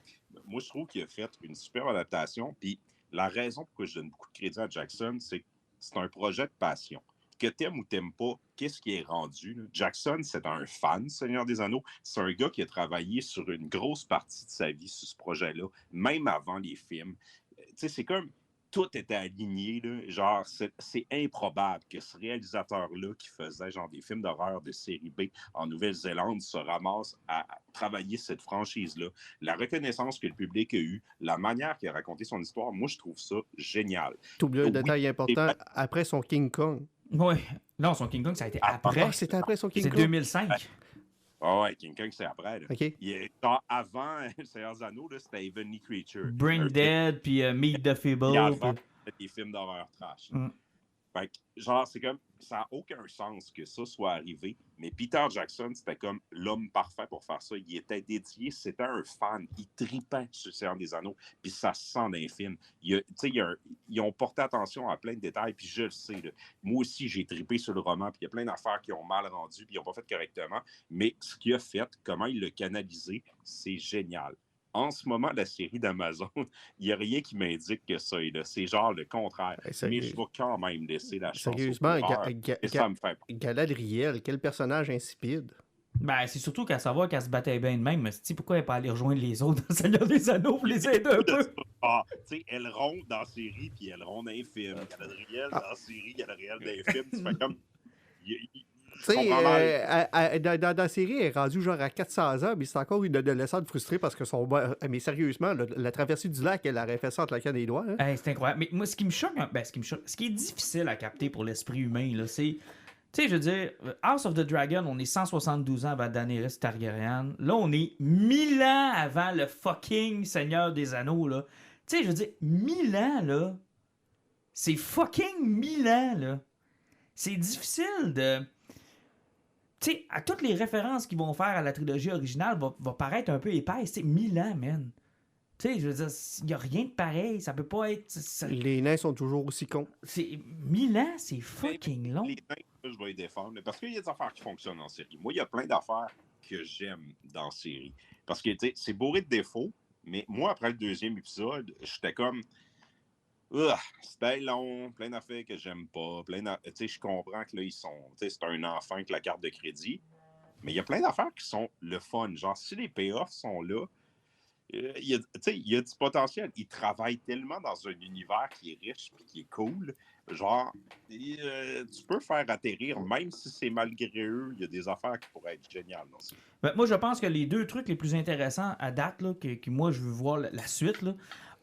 moi, je trouve qu'il a fait une super adaptation. Puis la raison pourquoi je donne beaucoup de crédit à Jackson, c'est que c'est un projet de passion. Que t'aimes ou t'aimes pas, qu'est-ce qui est rendu? Là? Jackson, c'est un fan, Seigneur des Anneaux. C'est un gars qui a travaillé sur une grosse partie de sa vie sur ce projet-là, même avant les films. Tu sais, c'est comme tout était aligné. Là. Genre, c'est improbable que ce réalisateur-là qui faisait genre des films d'horreur de série B en Nouvelle-Zélande se ramasse à travailler cette franchise-là. La reconnaissance que le public a eue, la manière qu'il a raconté son histoire, moi, je trouve ça génial. T'oublies un Oui, détail important, après son King Kong. Ouais. Non, son King Kong, ça a été après. Ah, c'était après son King C'est Kong? 2005. Ah ouais, King Kong, c'est après. Là. OK. Genre, avant Le Seigneur des Anneaux, là, c'était Heavenly Creature. Brain Dead, puis Meet the Feeble. Puis avant, puis- c'était des films d'horreur trash. Mm. Fait que, genre, c'est comme, ça n'a aucun sens que ça soit arrivé, mais Peter Jackson, c'était comme l'homme parfait pour faire ça. Il était dédié, c'était un fan, il tripait sur Le Seigneur des Anneaux, puis ça se sent dans les films. Ils ont porté attention à plein de détails, puis je le sais. Là. Moi aussi, j'ai trippé sur le roman, puis il y a plein d'affaires qui ont mal rendu, puis ils n'ont pas fait correctement, mais ce qu'il a fait, comment il l'a canalisé, c'est génial. En ce moment, la série d'Amazon, il n'y a rien qui m'indique que ça est là. C'est genre le contraire. Mais je vais quand même laisser la chance Sérieusement, et ça me fait peur. Galadriel, quel personnage insipide. Ben, c'est surtout qu'à savoir qu'elle se battait bien de même. Mais pourquoi elle n'est pas allée rejoindre les autres dans le Seigneur des Anneaux pour les aider un peu? Ah, tu sais, elle ronde dans la série, puis elle ronde dans les films. Galadriel dans la série, Galadriel dans les films. Tu fais comme... Tu sais, dans la série, elle est rendue genre à 400 ans, mais c'est encore une adolescente frustrée parce que son... Mais sérieusement, la traversée du lac, elle aurait fait ça en claquant des doigts. Hein? Hey, c'est incroyable. Mais moi, ce qui me choque, ce qui est difficile à capter pour l'esprit humain, là, c'est... Tu sais, je veux dire, House of the Dragon, on est 172 ans avant Daenerys Targaryen. Là, on est 1000 ans avant le fucking Seigneur des Anneaux, là. Tu sais, je veux dire, 1000 ans, là. C'est fucking 1000 ans, là. C'est difficile de... Tu sais, à toutes les références qu'ils vont faire à la trilogie originale va paraître un peu épaisse. Tu sais, 1000 ans, man. Tu sais, je veux dire, il n'y a rien de pareil. Ça peut pas être... Les nains sont toujours aussi cons. 1000 ans, c'est fucking long. Les nains, je vais les défendre. Parce qu'il y a des affaires qui fonctionnent en série. Moi, il y a plein d'affaires que j'aime dans la série. Parce que, tu sais, c'est bourré de défauts. Mais moi, après le deuxième épisode, j'étais comme... C'était long, plein d'affaires que j'aime pas. Tu sais, je comprends que là, ils sont... Tu sais, c'est un enfant avec la carte de crédit. Mais il y a plein d'affaires qui sont le fun. Genre, si les payoffs sont là, il y a du potentiel. Ils travaillent tellement dans un univers qui est riche et qui est cool. Genre, tu peux faire atterrir, même si c'est malgré eux, il y a des affaires qui pourraient être géniales dans ça. Ben, moi, je pense que les deux trucs les plus intéressants à date, là, que moi, je veux voir la suite, là,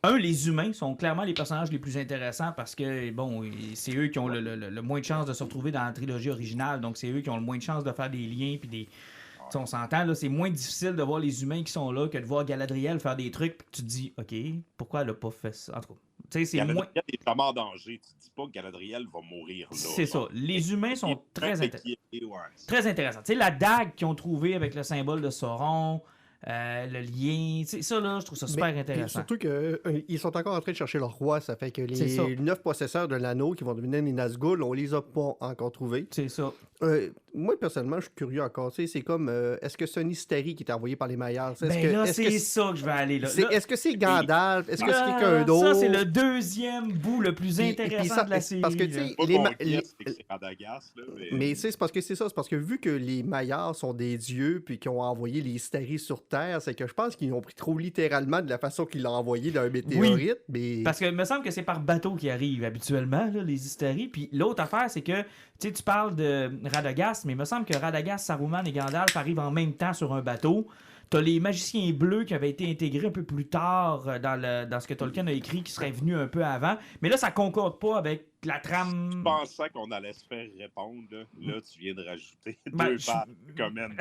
un, les humains sont clairement les personnages les plus intéressants parce que, bon, c'est eux qui ont le moins de chances de se retrouver dans la trilogie originale. Donc, c'est eux qui ont le moins de chances de faire des liens puis des... T'sais, on s'entend, là, c'est moins difficile de voir les humains qui sont là que de voir Galadriel faire des trucs puis que tu te dis, OK, pourquoi elle a pas fait ça? En tout cas, c'est Galadriel moins... est vraiment en danger. Tu te dis pas que Galadriel va mourir là. C'est ça. Les humains sont très intéressants. Ouais. Très intéressant. Tu sais, la dague qu'ils ont trouvée avec le symbole de Sauron, le lien, ça là, je trouve ça super intéressant. Surtout qu'ils sont encore en train de chercher leur roi, ça fait que C'est ça. les 9 possesseurs de l'anneau qui vont devenir les Nazgûl, on les a pas encore trouvés. C'est ça. Moi, personnellement, je suis curieux encore. Tu sais, c'est comme, est-ce que c'est un hystérie qui est envoyé par les Maillards? Ben là, c'est ça que je vais aller là. Est-ce que c'est Gandalf? Est-ce que c'est quelqu'un d'autre? Ça, c'est le deuxième bout le plus intéressant de la série. Parce que, tu sais, c'est Radagast, là, mais c'est parce que c'est ça. C'est parce que vu que les Maillards sont des dieux puis qu'ils ont envoyé les hystéries sur Terre, c'est que je pense qu'ils ont pris trop littéralement de la façon qu'ils l'ont envoyé d'un météorite. Oui, mais... parce que il me semble que c'est par bateau qu'ils arrivent habituellement, là, les hystéries. Puis l'autre affaire, c'est que tu parles de Radagast, mais il me semble que Radagast, Saruman et Gandalf arrivent en même temps sur un bateau. T'as les magiciens bleus qui avaient été intégrés un peu plus tard dans ce que Tolkien a écrit, qui seraient venus un peu avant. Mais là, ça concorde pas avec la trame. Je pensais qu'on allait se faire répondre. Là, tu viens de rajouter Ben, deux pattes communes.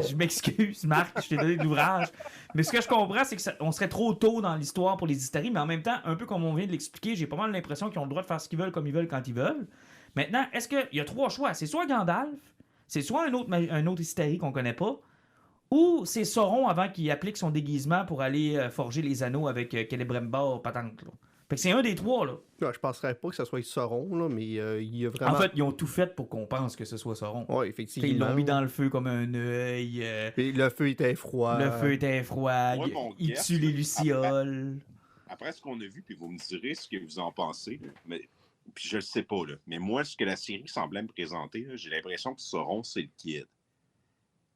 Je m'excuse, Marc, je t'ai donné de l'ouvrage. Mais ce que je comprends, c'est qu'on serait trop tôt dans l'histoire pour les hystéries, mais en même temps, un peu comme on vient de l'expliquer, j'ai pas mal l'impression qu'ils ont le droit de faire ce qu'ils veulent, comme ils veulent, quand ils veulent. Maintenant, est-ce qu'il y a trois choix? C'est soit Gandalf, c'est soit un autre hystérie qu'on connaît pas, ou c'est Sauron avant qu'il applique son déguisement pour aller forger les anneaux avec Celebrimbor patente. Là. Fait que c'est un des trois, là. Je penserais pas que ce soit Sauron, là, mais il y a vraiment... En fait, ils ont tout fait pour qu'on pense que ce soit Sauron. Oui, effectivement. Ils l'ont mis dans le feu comme un œil. Puis le feu était froid. Le feu était froid. Ouais, il tue les lucioles. Après ce qu'on a vu, puis vous me direz ce que vous en pensez, mais puis je le sais pas, là. Mais moi, ce que la série semblait me présenter, là, j'ai l'impression que Sauron, c'est le kid.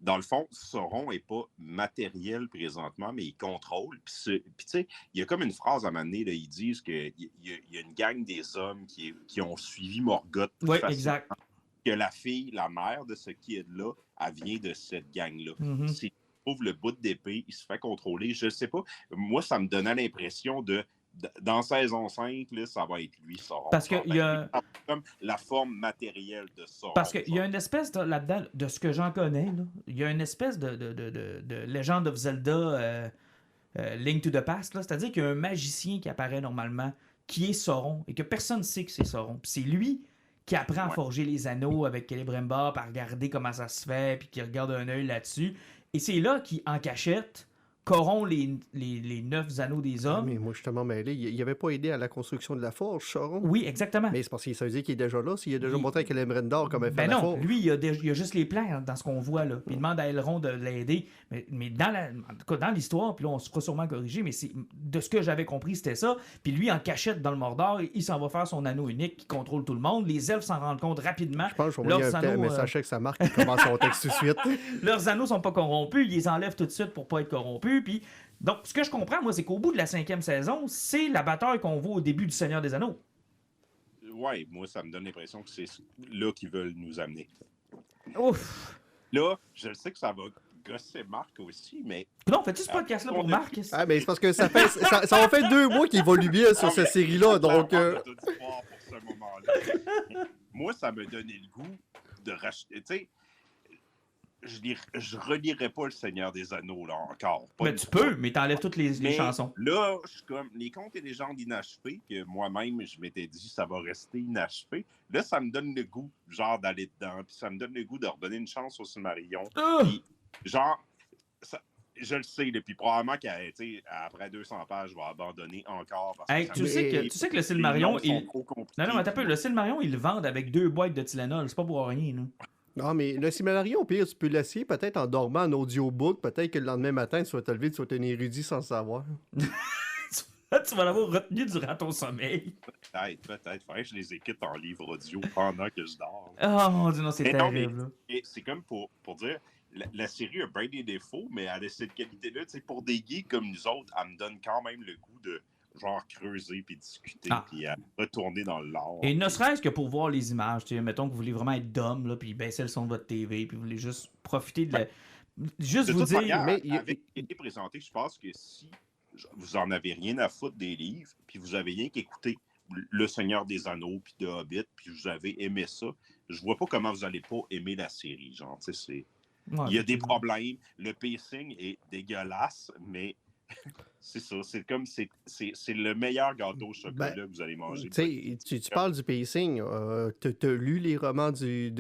dans le fond, Sauron n'est pas matériel présentement, mais il contrôle. Puis tu sais, il y a comme une phrase à un moment donné, là, ils disent qu'il y a une gang des hommes qui ont suivi Morgoth. Oui, exact. Que la fille, la mère de ce kid-là, elle vient de cette gang-là. Mm-hmm. S'il trouve le bout d'épée, il se fait contrôler. Je ne sais pas. Moi, ça me donnait l'impression dans saison 5, là, ça va être lui, Sauron. Parce qu'il y a... comme la forme matérielle de Sauron. Parce qu'il y a une espèce là-dedans, de ce que j'en connais, là, il y a une espèce de Legend of Zelda Link to the Past, là, c'est-à-dire qu'il y a un magicien qui apparaît normalement, qui est Sauron, et que personne ne sait que c'est Sauron. Puis c'est lui qui apprend à forger les anneaux avec Celebrimbor, à regarder comment ça se fait, puis qui regarde un œil là-dessus. Et c'est là qu'il, en cachette, corrompt les 9 anneaux des hommes. Mais moi, je suis tellement mêlé. Il n'avait pas aidé à la construction de la forge, Sauron? Oui, exactement. Mais c'est parce que ça veut dire qu'il est déjà là. S'il a déjà montré à Celebrimbor comment faire la forge. Lui, il y a juste les plans dans ce qu'on voit. Là. Il demande à Elrond de l'aider. Mais en tout cas, dans l'histoire, puis là, on se fera sûrement corriger, mais de ce que j'avais compris, c'était ça. Puis lui, en cachette dans le Mordor, il s'en va faire son anneau unique qui contrôle tout le monde. Les elfes s'en rendent compte rapidement. Je pense que je vais envoyer un message avec sa marque qui commence son texte tout de suite. Leurs anneaux sont pas corrompus. Ils les enlèvent tout de suite pour pas être corrompus. Puis... Donc, ce que je comprends, moi, c'est qu'au bout de la 5e saison, c'est la bataille qu'on voit au début du Seigneur des Anneaux. Ouais, moi, ça me donne l'impression que c'est là qu'ils veulent nous amener. Ouf! Là, je sais que ça va gosser Marc aussi, mais... Non, fais-tu ce podcast-là pour Marc? Ah, mais c'est parce que ça va faire 2 mois qu'il évolue bien sur cette série-là, donc... pour ce moment-là. Moi, ça me donnait le goût de racheter... Tu sais, je relirai pas Le Seigneur des Anneaux, là, encore. Mais tu peux, mais t'enlèves toutes les chansons. Là, je suis comme... Les contes et légendes inachevés, que moi-même, je m'étais dit, ça va rester inachevé. Là, ça me donne le goût, genre, d'aller dedans. Puis ça me donne le goût de redonner une chance au Silmarillion. Puis, genre... Je le sais, puis probablement qu'après 200 pages, je vais abandonner encore. Parce que tu sais que le Silmarillion... Non, mais t'as peu, le Silmarillion, ils le vendent avec 2 boîtes de Tylenol. C'est pas pour rien, là. Non, mais le Silmarillion, au pire, tu peux l'essayer peut-être en dormant en audiobook. Peut-être que le lendemain matin, tu vas te lever, tu vas être un érudit sans le savoir. Tu vas l'avoir retenu durant ton sommeil. Peut-être. Faudrait que je les écoute en livre audio pendant que je dors. Oh mon Dieu, non, c'est terrible. C'est comme pour dire... La série a bien des défauts, mais elle a cette qualité-là. Pour des geeks comme nous autres, elle me donne quand même le goût de genre creuser, puis discuter, puis retourner dans le lore. Et ne serait-ce que pour voir les images. Mettons que vous voulez vraiment être dumb, là, puis baisser le son de votre TV, puis vous voulez juste profiter de la... Juste vous dire... Manière, avec ce qui a été présenté, je pense que si vous en avez rien à foutre des livres, puis vous avez rien qu'écouter Le Seigneur des Anneaux, puis de Hobbit, puis vous avez aimé ça, je vois pas comment vous allez pas aimer la série. Genre, tu sais, c'est... Ouais, il y a des problèmes. Le pacing est dégueulasse, mais c'est ça. C'est comme c'est le meilleur gâteau au chocolat que vous allez manger. Tu parles du pacing. Tu as lu les romans de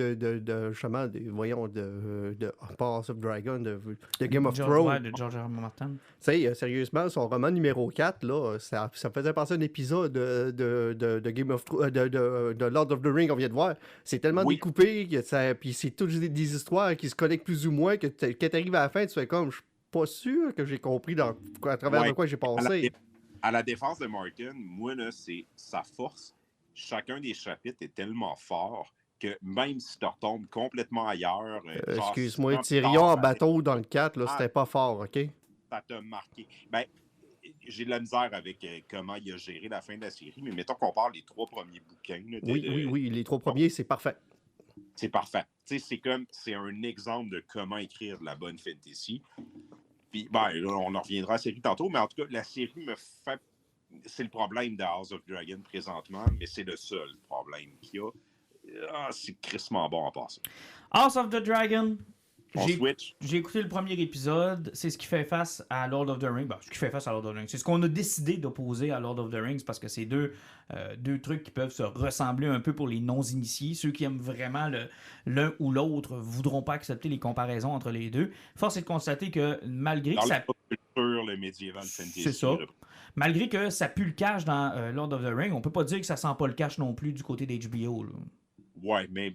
House of Dragon, de Game of Thrones. Ouais, de George R. R. Martin. Sérieusement, son roman numéro 4, là, ça faisait penser à un épisode de Game of Thrones, de Lord of the Rings qu'on vient de voir. C'est tellement découpé, puis c'est toutes des histoires qui se connectent plus ou moins, que quand tu arrives à la fin, tu fais comme... pas sûr que j'ai compris à travers de quoi j'ai passé. À la défense de Martin, moi, là, c'est sa force. Chacun des chapitres est tellement fort que même si tu retombes complètement ailleurs... excuse-moi, Tyrion en bateau dans le 4, là, c'était pas fort, OK? Ça t'a marqué. Ben, j'ai de la misère avec comment il a géré la fin de la série, mais mettons qu'on parle des 3 premiers bouquins. Là, oui, les 3 premiers, c'est parfait. C'est parfait. C'est un exemple de comment écrire de la bonne fantasy. Puis, là, on en reviendra à la série tantôt, mais en tout cas, la série me fait... C'est le problème de House of Dragon présentement, mais c'est le seul problème qu'il y a. C'est crissement bon en passant. House of the Dragon... Switch. J'ai écouté le premier épisode. C'est ce qui fait face à Lord of the Rings. Ce qui fait face à Lord of the Rings. C'est ce qu'on a décidé d'opposer à Lord of the Rings parce que c'est deux trucs qui peuvent se ressembler un peu pour les non-initiés. Ceux qui aiment vraiment l'un ou l'autre voudront pas accepter les comparaisons entre les deux. Force est de constater que malgré que ça... le médiéval fantasy. C'est ça. Malgré que ça pue le cash dans Lord of the Rings, on peut pas dire que ça sent pas le cash non plus du côté d'HBO. Ouais, mais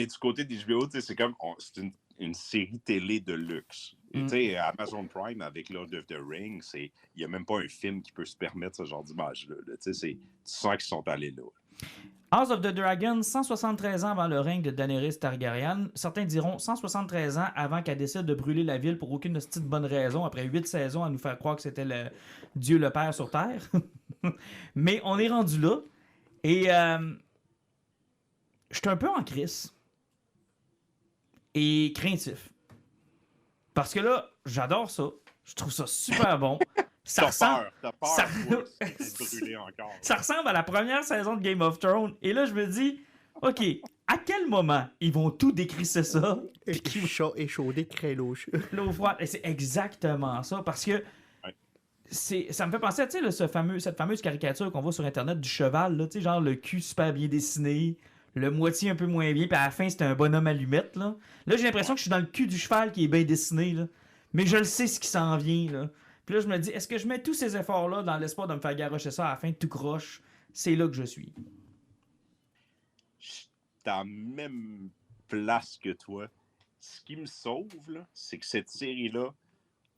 du côté d'HBO, c'est comme c'est une série télé de luxe. Amazon Prime avec Lord of the Rings, il n'y a même pas un film qui peut se permettre ce genre d'image-là. Tu sens qu'ils sont allés là. House of the Dragon, 173 ans avant le règne de Daenerys Targaryen. Certains diront 173 ans avant qu'elle décide de brûler la ville pour aucune petite bonne raison, après 8 saisons à nous faire croire que c'était le Dieu le Père sur Terre. Mais on est rendu là. Et je suis un peu en crise. Et craintif. Parce que là, j'adore ça. Je trouve ça super bon. Ça ressemble... T'as peur, ça- toi, c'est brûlé encore. Ça ressemble à la première saison de Game of Thrones. Et là, je me dis, OK, à quel moment ils vont tout décrisser ça? Échaudé, créloche. L'eau froide. Et c'est exactement ça. Parce que ça me fait penser à cette fameuse caricature qu'on voit sur Internet du cheval. Là, genre le cul super bien dessiné, le moitié un peu moins bien, puis à la fin, c'est un bonhomme allumette. Là, j'ai l'impression que je suis dans le cul du cheval qui est bien dessiné. Là. Mais je le sais ce qui s'en vient. Là. Puis là, je me dis, est-ce que je mets tous ces efforts-là dans l'espoir de me faire garrocher ça à la fin de tout croche? C'est là que je suis. Je suis dans la même place que toi. Ce qui me sauve, là, c'est que cette série-là,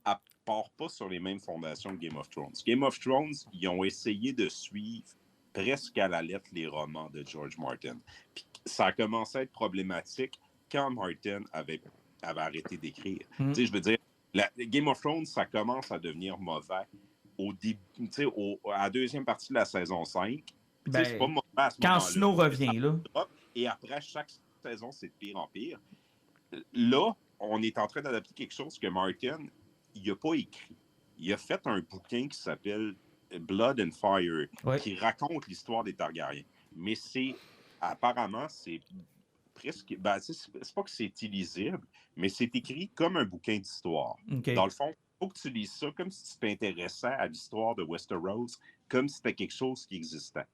elle part pas sur les mêmes fondations que Game of Thrones. Game of Thrones, ils ont essayé de suivre presque à la lettre les romans de George Martin. Puis ça a commencé à être problématique quand Martin avait arrêté d'écrire. Tu sais, je veux dire, Game of Thrones, ça commence à devenir mauvais au début, à la deuxième partie de la saison 5. Ben, c'est pas mauvais à ce quand moment-là, Snow revient, là. Et après, chaque saison, c'est de pire en pire. Là, on est en train d'adapter quelque chose que Martin, il n'a pas écrit. Il a fait un bouquin qui s'appelle Blood and Fire, qui raconte l'histoire des Targaryens. Mais apparemment, c'est presque... c'est pas que c'est illisible, mais c'est écrit comme un bouquin d'histoire. Okay. Dans le fond, il faut que tu lises ça comme si tu t'intéressais à l'histoire de Westeros, comme si c'était quelque chose qui existait.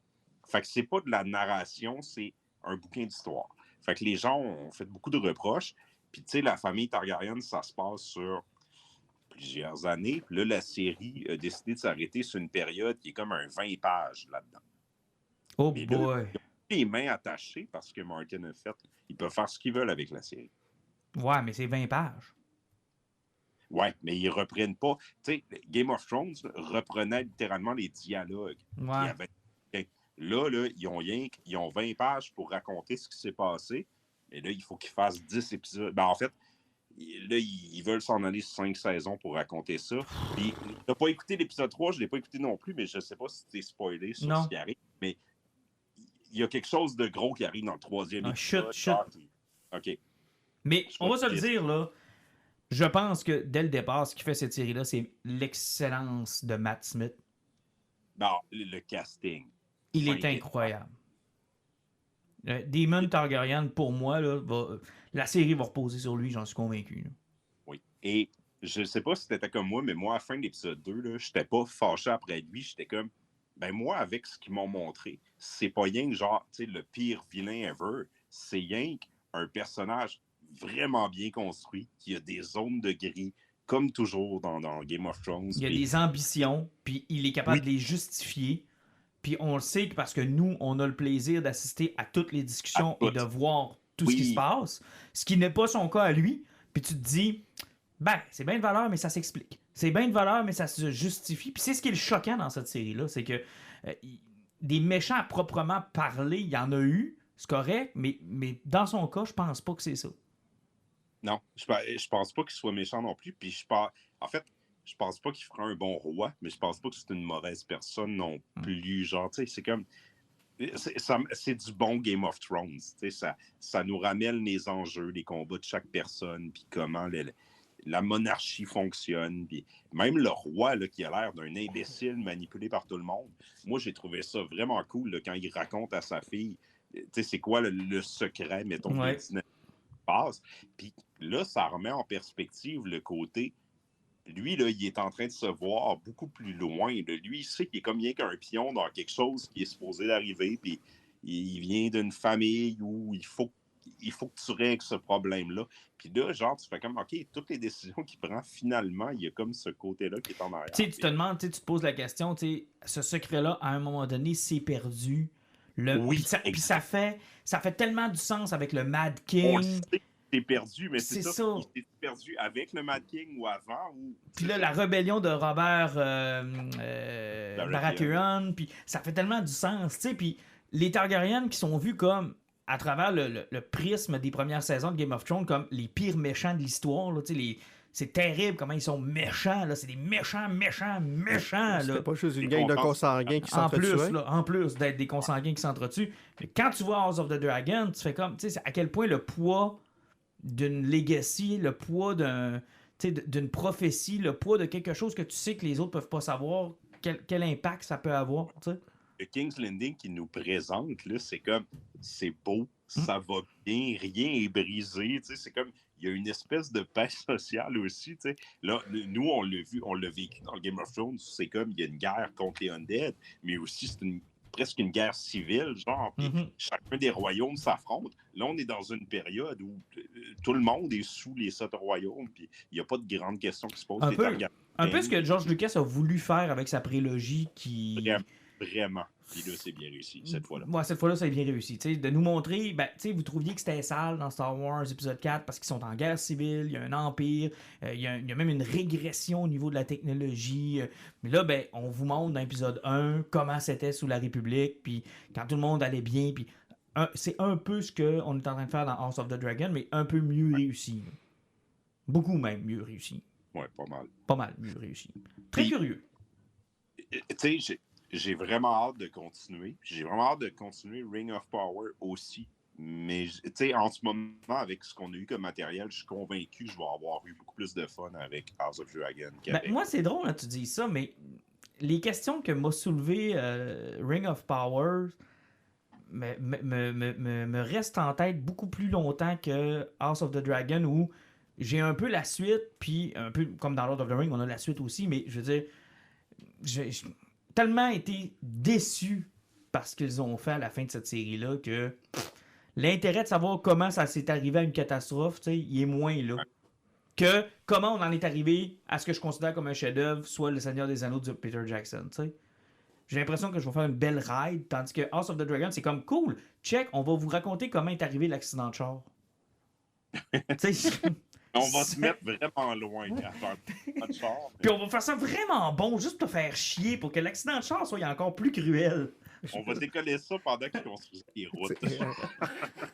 Fait que c'est pas de la narration, c'est un bouquin d'histoire. Fait que les gens ont fait beaucoup de reproches. Puis, tu sais, la famille Targaryen, ça se passe sur plusieurs années. Puis là, la série a décidé de s'arrêter sur une période qui est comme un 20 pages là-dedans. Oh mais boy! là, ils ont les mains attachées parce que Martin a fait. Ils peuvent faire ce qu'ils veulent avec la série. Ouais, mais c'est 20 pages. Ouais, mais ils reprennent pas. Tu sais, Game of Thrones reprenait littéralement les dialogues. Ouais. Là, ils ont 20 pages pour raconter ce qui s'est passé. Mais là, il faut qu'ils fassent 10 épisodes. Ben, en fait, là, ils veulent s'en aller sur 5 saisons pour raconter ça. Puis, t'as pas écouté l'épisode 3, je l'ai pas écouté non plus, mais je sais pas si t'es spoilé sur ce qui arrive. Mais il y a quelque chose de gros qui arrive dans le 3e épisode. Chut. OK. Mais on va se le dire, là. Je pense que dès le départ, ce qui fait cette série-là, c'est l'excellence de Matt Smith. Non, le casting. Il est incroyable. Daemon Targaryen, pour moi, là, la série va reposer sur lui, j'en suis convaincu. Là. Oui. Et je sais pas si t'étais comme moi, mais moi, à la fin de l'épisode 2, j'étais pas fâché après lui. J'étais comme, ben moi, avec ce qu'ils m'ont montré, c'est pas rien que genre, tu sais, le pire vilain ever. C'est rien qu'un personnage vraiment bien construit, qui a des zones de gris, comme toujours dans Game of Thrones. Il y a des ambitions, puis il est capable de les justifier. Puis on le sait parce que nous, on a le plaisir d'assister à toutes les discussions et de voir tout ce qui se passe. Ce qui n'est pas son cas à lui. Puis tu te dis, ben, c'est bien de valeur, mais ça s'explique. C'est bien de valeur, mais ça se justifie. Puis c'est ce qui est le choquant dans cette série-là, c'est que des méchants à proprement parler, il y en a eu, c'est correct, mais dans son cas, je pense pas que c'est ça. Non, je pense pas qu'il soit méchant non plus. Puis en fait, je pense pas qu'il fera un bon roi, mais je pense pas que c'est une mauvaise personne non plus. Genre, tu sais, c'est comme... C'est du bon Game of Thrones. Tu sais, ça nous ramène les enjeux, les combats de chaque personne, puis comment la monarchie fonctionne. Puis même le roi, là, qui a l'air d'un imbécile manipulé par tout le monde, moi, j'ai trouvé ça vraiment cool là, quand il raconte à sa fille, tu sais, c'est quoi le secret, mettons, de la dynamique qui passe. Puis là, ça remet en perspective le côté... Lui, là, il est en train de se voir beaucoup plus loin. Là. Lui, il sait qu'il est comme bien qu'un pion dans quelque chose qui est supposé d'arriver, puis il vient d'une famille où il faut que tu règles ce problème-là. Puis là, genre, tu fais comme, OK, toutes les décisions qu'il prend, finalement, il y a comme ce côté-là qui est en arrière. Tu te demandes, tu te poses la question, ce secret-là, à un moment donné, c'est perdu. Puis ça fait tellement du sens avec le Mad King. On le sait. C'est perdu, mais c'est ça. Il s'est perdu avec le Mad King ou avant. Puis là, la rébellion de Robert Baratheon, puis ça fait tellement du sens, tu sais. Puis les Targaryens qui sont vus comme, à travers le prisme des premières saisons de Game of Thrones, comme les pires méchants de l'histoire. Là, c'est terrible comment ils sont méchants. Là. C'est des méchants. C'était Là. pas juste une gang de consanguins qui s'entretuaient. En plus d'être des consanguins qui s'entretuent. Mais quand tu vois House of the Dragon, tu fais comme, tu sais, à quel point le poids d'une legacy, le poids d'une prophétie, le poids de quelque chose que tu sais que les autres peuvent pas savoir, quel impact ça peut avoir, tu sais. Le King's Landing qui nous présente, là, c'est comme, c'est beau, ça va bien, rien est brisé, tu sais, c'est comme, il y a une espèce de paix sociale aussi, tu sais. Là, nous, on l'a vécu dans le Game of Thrones, c'est comme, il y a une guerre contre les Undead, mais aussi c'est presque une guerre civile, genre, puis chacun des royaumes s'affronte. Là, on est dans une période où tout le monde est sous les 7 royaumes, puis il n'y a pas de grandes questions qui se posent. Un peu ce que George Lucas a voulu faire avec sa prélogie qui... Vraiment. Puis là, c'est bien réussi, cette fois-là. Ouais, cette fois-là, ça a bien réussi. T'sais, de nous montrer, vous trouviez que c'était sale dans Star Wars épisode 4 parce qu'ils sont en guerre civile, il y a un empire, il y a même une régression au niveau de la technologie. Mais là, on vous montre dans épisode 1 comment c'était sous la République, puis quand tout le monde allait bien, puis c'est un peu ce qu'on est en train de faire dans House of the Dragon, mais un peu mieux réussi. Beaucoup même mieux réussi. Ouais, pas mal. Pas mal mieux réussi. Très curieux. Tu sais, j'ai vraiment hâte de continuer. J'ai vraiment hâte de continuer Ring of Power aussi. Mais, tu sais, en ce moment, avec ce qu'on a eu comme matériel, je suis convaincu que je vais avoir eu beaucoup plus de fun avec House of Dragon qu'avec... moi, c'est drôle, hein, tu dis ça, mais les questions que m'a soulevé Ring of Power me restent en tête beaucoup plus longtemps que House of the Dragon, où j'ai un peu la suite, puis un peu comme dans Lord of the Rings, on a la suite aussi, mais je veux dire, j'ai tellement été déçu par ce qu'ils ont fait à la fin de cette série-là que l'intérêt de savoir comment ça s'est arrivé à une catastrophe, il est moins là. Que comment on en est arrivé à ce que je considère comme un chef-d'œuvre, soit Le Seigneur des Anneaux de Peter Jackson, t'sais. J'ai l'impression que je vais faire une belle ride, tandis que House of the Dragon, c'est comme cool, check, on va vous raconter comment est arrivé l'accident de char. On va se mettre vraiment loin avant de char. Puis on va faire ça vraiment bon, juste pour te faire chier, pour que l'accident de char soit encore plus cruel. On va décoller ça pendant qu'ils construisent les routes.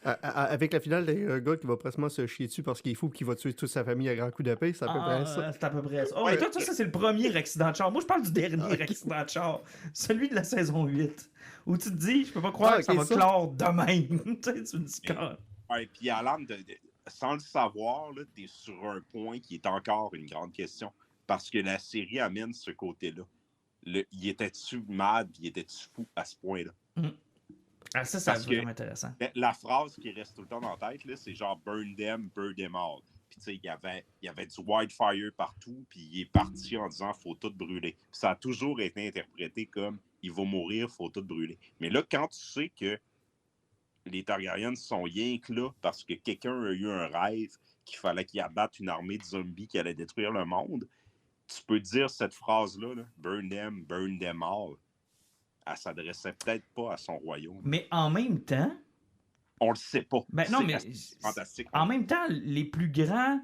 Avec la finale d'un gars qui va presque se chier dessus parce qu'il est fou et qu'il va tuer toute sa famille à grands coups d'épée, c'est à peu près ça. C'est à peu près ça. Oh, mais toi, ça, c'est le premier accident de char. Moi, je parle du dernier accident de char. Celui de la saison 8. Où tu te dis, je peux pas croire que ça va clore de même. Tu me dis quand. Ouais, puis Alan, sans le savoir, tu es sur un point qui est encore une grande question. Parce que la série amène ce côté-là. Il était-tu mad, il était-tu fou à ce point-là? Ah, ça c'est vraiment intéressant. La phrase qui reste tout le temps dans la tête, là, c'est genre « burn them all ». Puis tu sais, il y avait du wildfire partout, puis il est parti en disant « faut tout brûler ». Puis ça a toujours été interprété comme « il va mourir, faut tout brûler ». Mais là, quand tu sais que les Targaryens sont rien que là parce que quelqu'un a eu un rêve qu'il fallait qu'il abatte une armée de zombies qui allait détruire le monde, tu peux dire cette phrase-là, là, burn them all. Elle s'adressait peut-être pas à son royaume. Mais en même temps... On le sait pas. Non, mais fantastique. En même temps, les plus grands...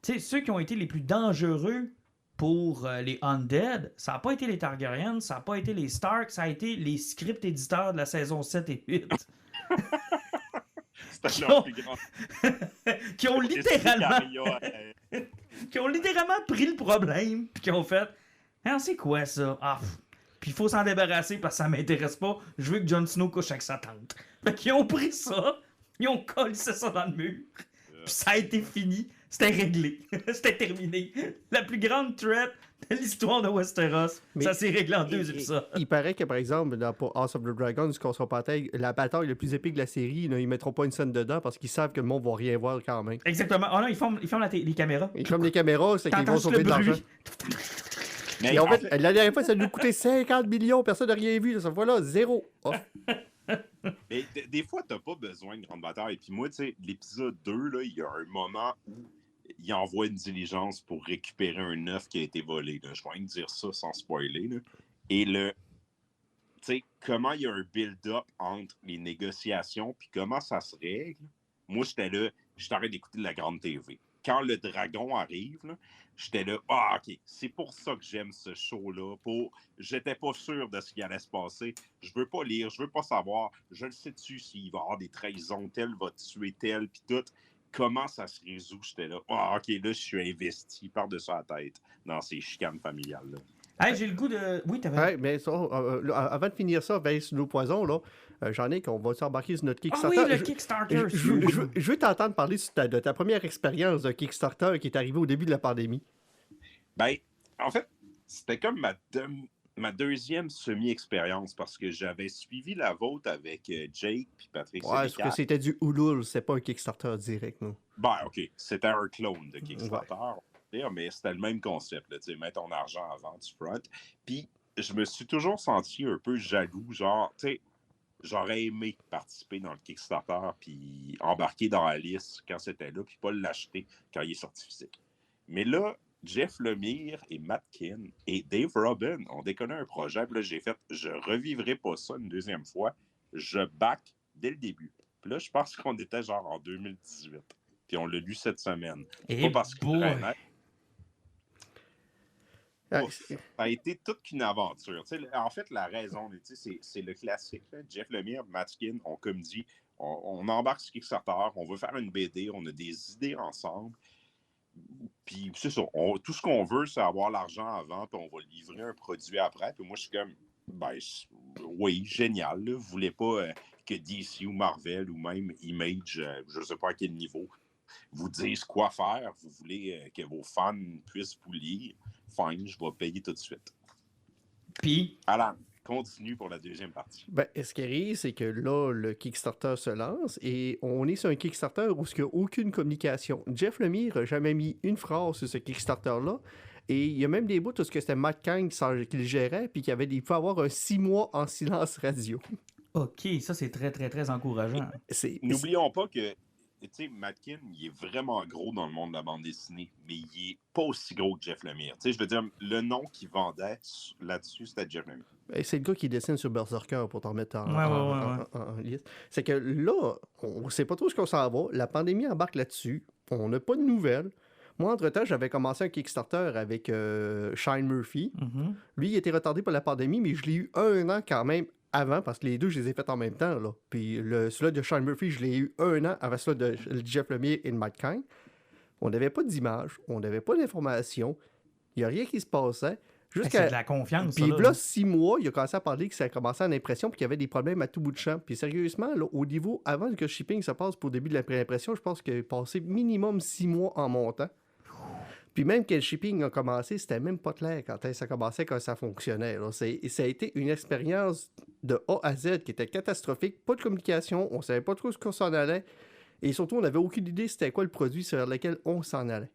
Tu sais, ceux qui ont été les plus dangereux pour les Undead, ça n'a pas été les Targaryens, ça n'a pas été les Stark, ça a été les script éditeurs de la saison 7 et 8. C'était leur plus grand... qui ont littéralement pris le problème puis qui ont fait c'est quoi ça? Puis il faut s'en débarrasser parce que ça m'intéresse pas. Je veux que Jon Snow couche avec sa tante. Fait qu'ils ont pris ça, ils ont collé ça dans le mur. Puis ça a été fini. C'était réglé. C'était terminé. La plus grande threat de l'histoire de Westeros. Ça s'est réglé en 2 épisodes. Il paraît que, par exemple, dans House of the Dragon, la bataille la plus épique de la série, ils mettront pas une scène dedans parce qu'ils savent que le monde va rien voir quand même. Exactement. Oh non, ils ferment les caméras. Ils ferment les caméras, c'est qu'ils vont sauver de l'argent. Mais en fait, la dernière fois, ça lui a coûté 50 millions, personne n'a rien vu. Cette fois-là, 0. Oh. Mais des fois, t'as pas besoin de grande bataille. Puis moi, tu sais, l'épisode 2, là, il y a un moment où il envoie une diligence pour récupérer un œuf qui a été volé. Là. Je vais dire ça sans spoiler. Là. Et tu sais, comment il y a un build-up entre les négociations puis comment ça se règle. Moi, j'étais là, j'étais en train d'écouter de la grande TV. quand le dragon arrive, là, j'étais là, ah, OK, c'est pour ça que j'aime ce show-là. J'étais pas sûr de ce qui allait se passer. Je veux pas lire, je veux pas savoir. Je le sais-tu s'il va y avoir des trahisons, tel va tuer tel, puis tout. Comment ça se résout? J'étais là, ah, OK, là, je suis investi par-dessus la tête dans ces chicanes familiales-là. Hey, j'ai le goût de. Oui, t'avais. Ouais, mais ça, avant de finir ça, sur nos poisons, là, j'en ai qu'on va s'embarquer sur notre Ah Kickstarter. oui, le Kickstarter. Je veux t'entendre parler de ta première expérience de Kickstarter qui est arrivée au début de la pandémie. Ben, en fait, c'était comme ma deuxième semi-expérience parce que j'avais suivi la vôtre avec Jake puis Patrick Ouais, parce que c'était du Ulule, c'est pas un Kickstarter direct, non? Ben, OK, c'était un clone de Kickstarter, mais c'était le même concept, tu sais, mettre ton argent avant du front. Puis, je me suis toujours senti un peu jaloux, genre, tu sais, j'aurais aimé participer dans le Kickstarter puis embarquer dans la liste quand c'était là puis pas l'acheter quand il est sorti physique. Mais là, Jeff Lemire et Matt Kinn et Dave Robin ont déconné un projet. Puis là, j'ai fait, je revivrai pas ça une deuxième fois. Je back dès le début. Puis là, je pense qu'on était genre en 2018. Puis on l'a lu cette semaine. Et pas parce que Ah, ça a été toute qu'une aventure. En fait, la raison, c'est le classique. Là. Jeff Lemire, Matt Kinn, ont comme dit, on embarque sur Kickstarter, on veut faire une BD, on a des idées ensemble. Puis c'est ça, tout ce qu'on veut, c'est avoir l'argent avant, puis on va livrer un produit après. Puis moi, je suis comme, ben oui, génial. Là. Vous voulez pas que DC ou Marvel ou même Image, je ne sais pas à quel niveau, vous disent quoi faire. Vous voulez que vos fans puissent vous lire. Fine, je vais payer tout de suite. Puis, Alan, continue pour la deuxième partie. Ben, ce qui arrive, c'est que là, le Kickstarter se lance et on est sur un Kickstarter où il n'y a aucune communication. Jeff Lemire n'a jamais mis une phrase sur ce Kickstarter-là. Et il y a même des bouts où c'était Matt Kinn qui le gérait puis il faut avoir un 6 mois en silence radio. OK, ça, c'est très, très, très encourageant. N'oublions pas que tu sais, Matt Kinn, il est vraiment gros dans le monde de la bande dessinée, mais il est pas aussi gros que Jeff Lemire. Tu sais, je veux dire, le nom qu'il vendait là-dessus, c'était Jeff Lemire. C'est le gars qui dessine sur Berserker pour t'en mettre en liste. C'est que là, on ne sait pas trop ce qu'on s'en va. La pandémie embarque là-dessus. On n'a pas de nouvelles. Moi, entre-temps, j'avais commencé un Kickstarter avec Shine Murphy. Mm-hmm. Lui, il était retardé par la pandémie, mais je l'ai eu 1 an quand même avant, parce que les deux, je les ai faits en même temps. Là. Puis celui-là de Shine Murphy, je l'ai eu 1 an avant celui de Jeff Lemire et de Matt Kinn. On n'avait pas d'image, on n'avait pas d'information. Il n'y a rien qui se passait. C'est de la confiance. Puis là, 6 mois, il a commencé à parler que ça a commencé en impression puis qu'il y avait des problèmes à tout bout de champ. Puis sérieusement, là, au niveau, avant que le shipping se passe pour le début de la préimpression, je pense qu'il a passé minimum 6 mois en montant. Puis même que le shipping a commencé, c'était même pas clair quand ça commençait, quand ça fonctionnait. Là. Ça a été une expérience de A à Z qui était catastrophique. Pas de communication, on savait pas trop ce qu'on s'en allait. Et surtout, on n'avait aucune idée c'était quoi le produit sur lequel on s'en allait.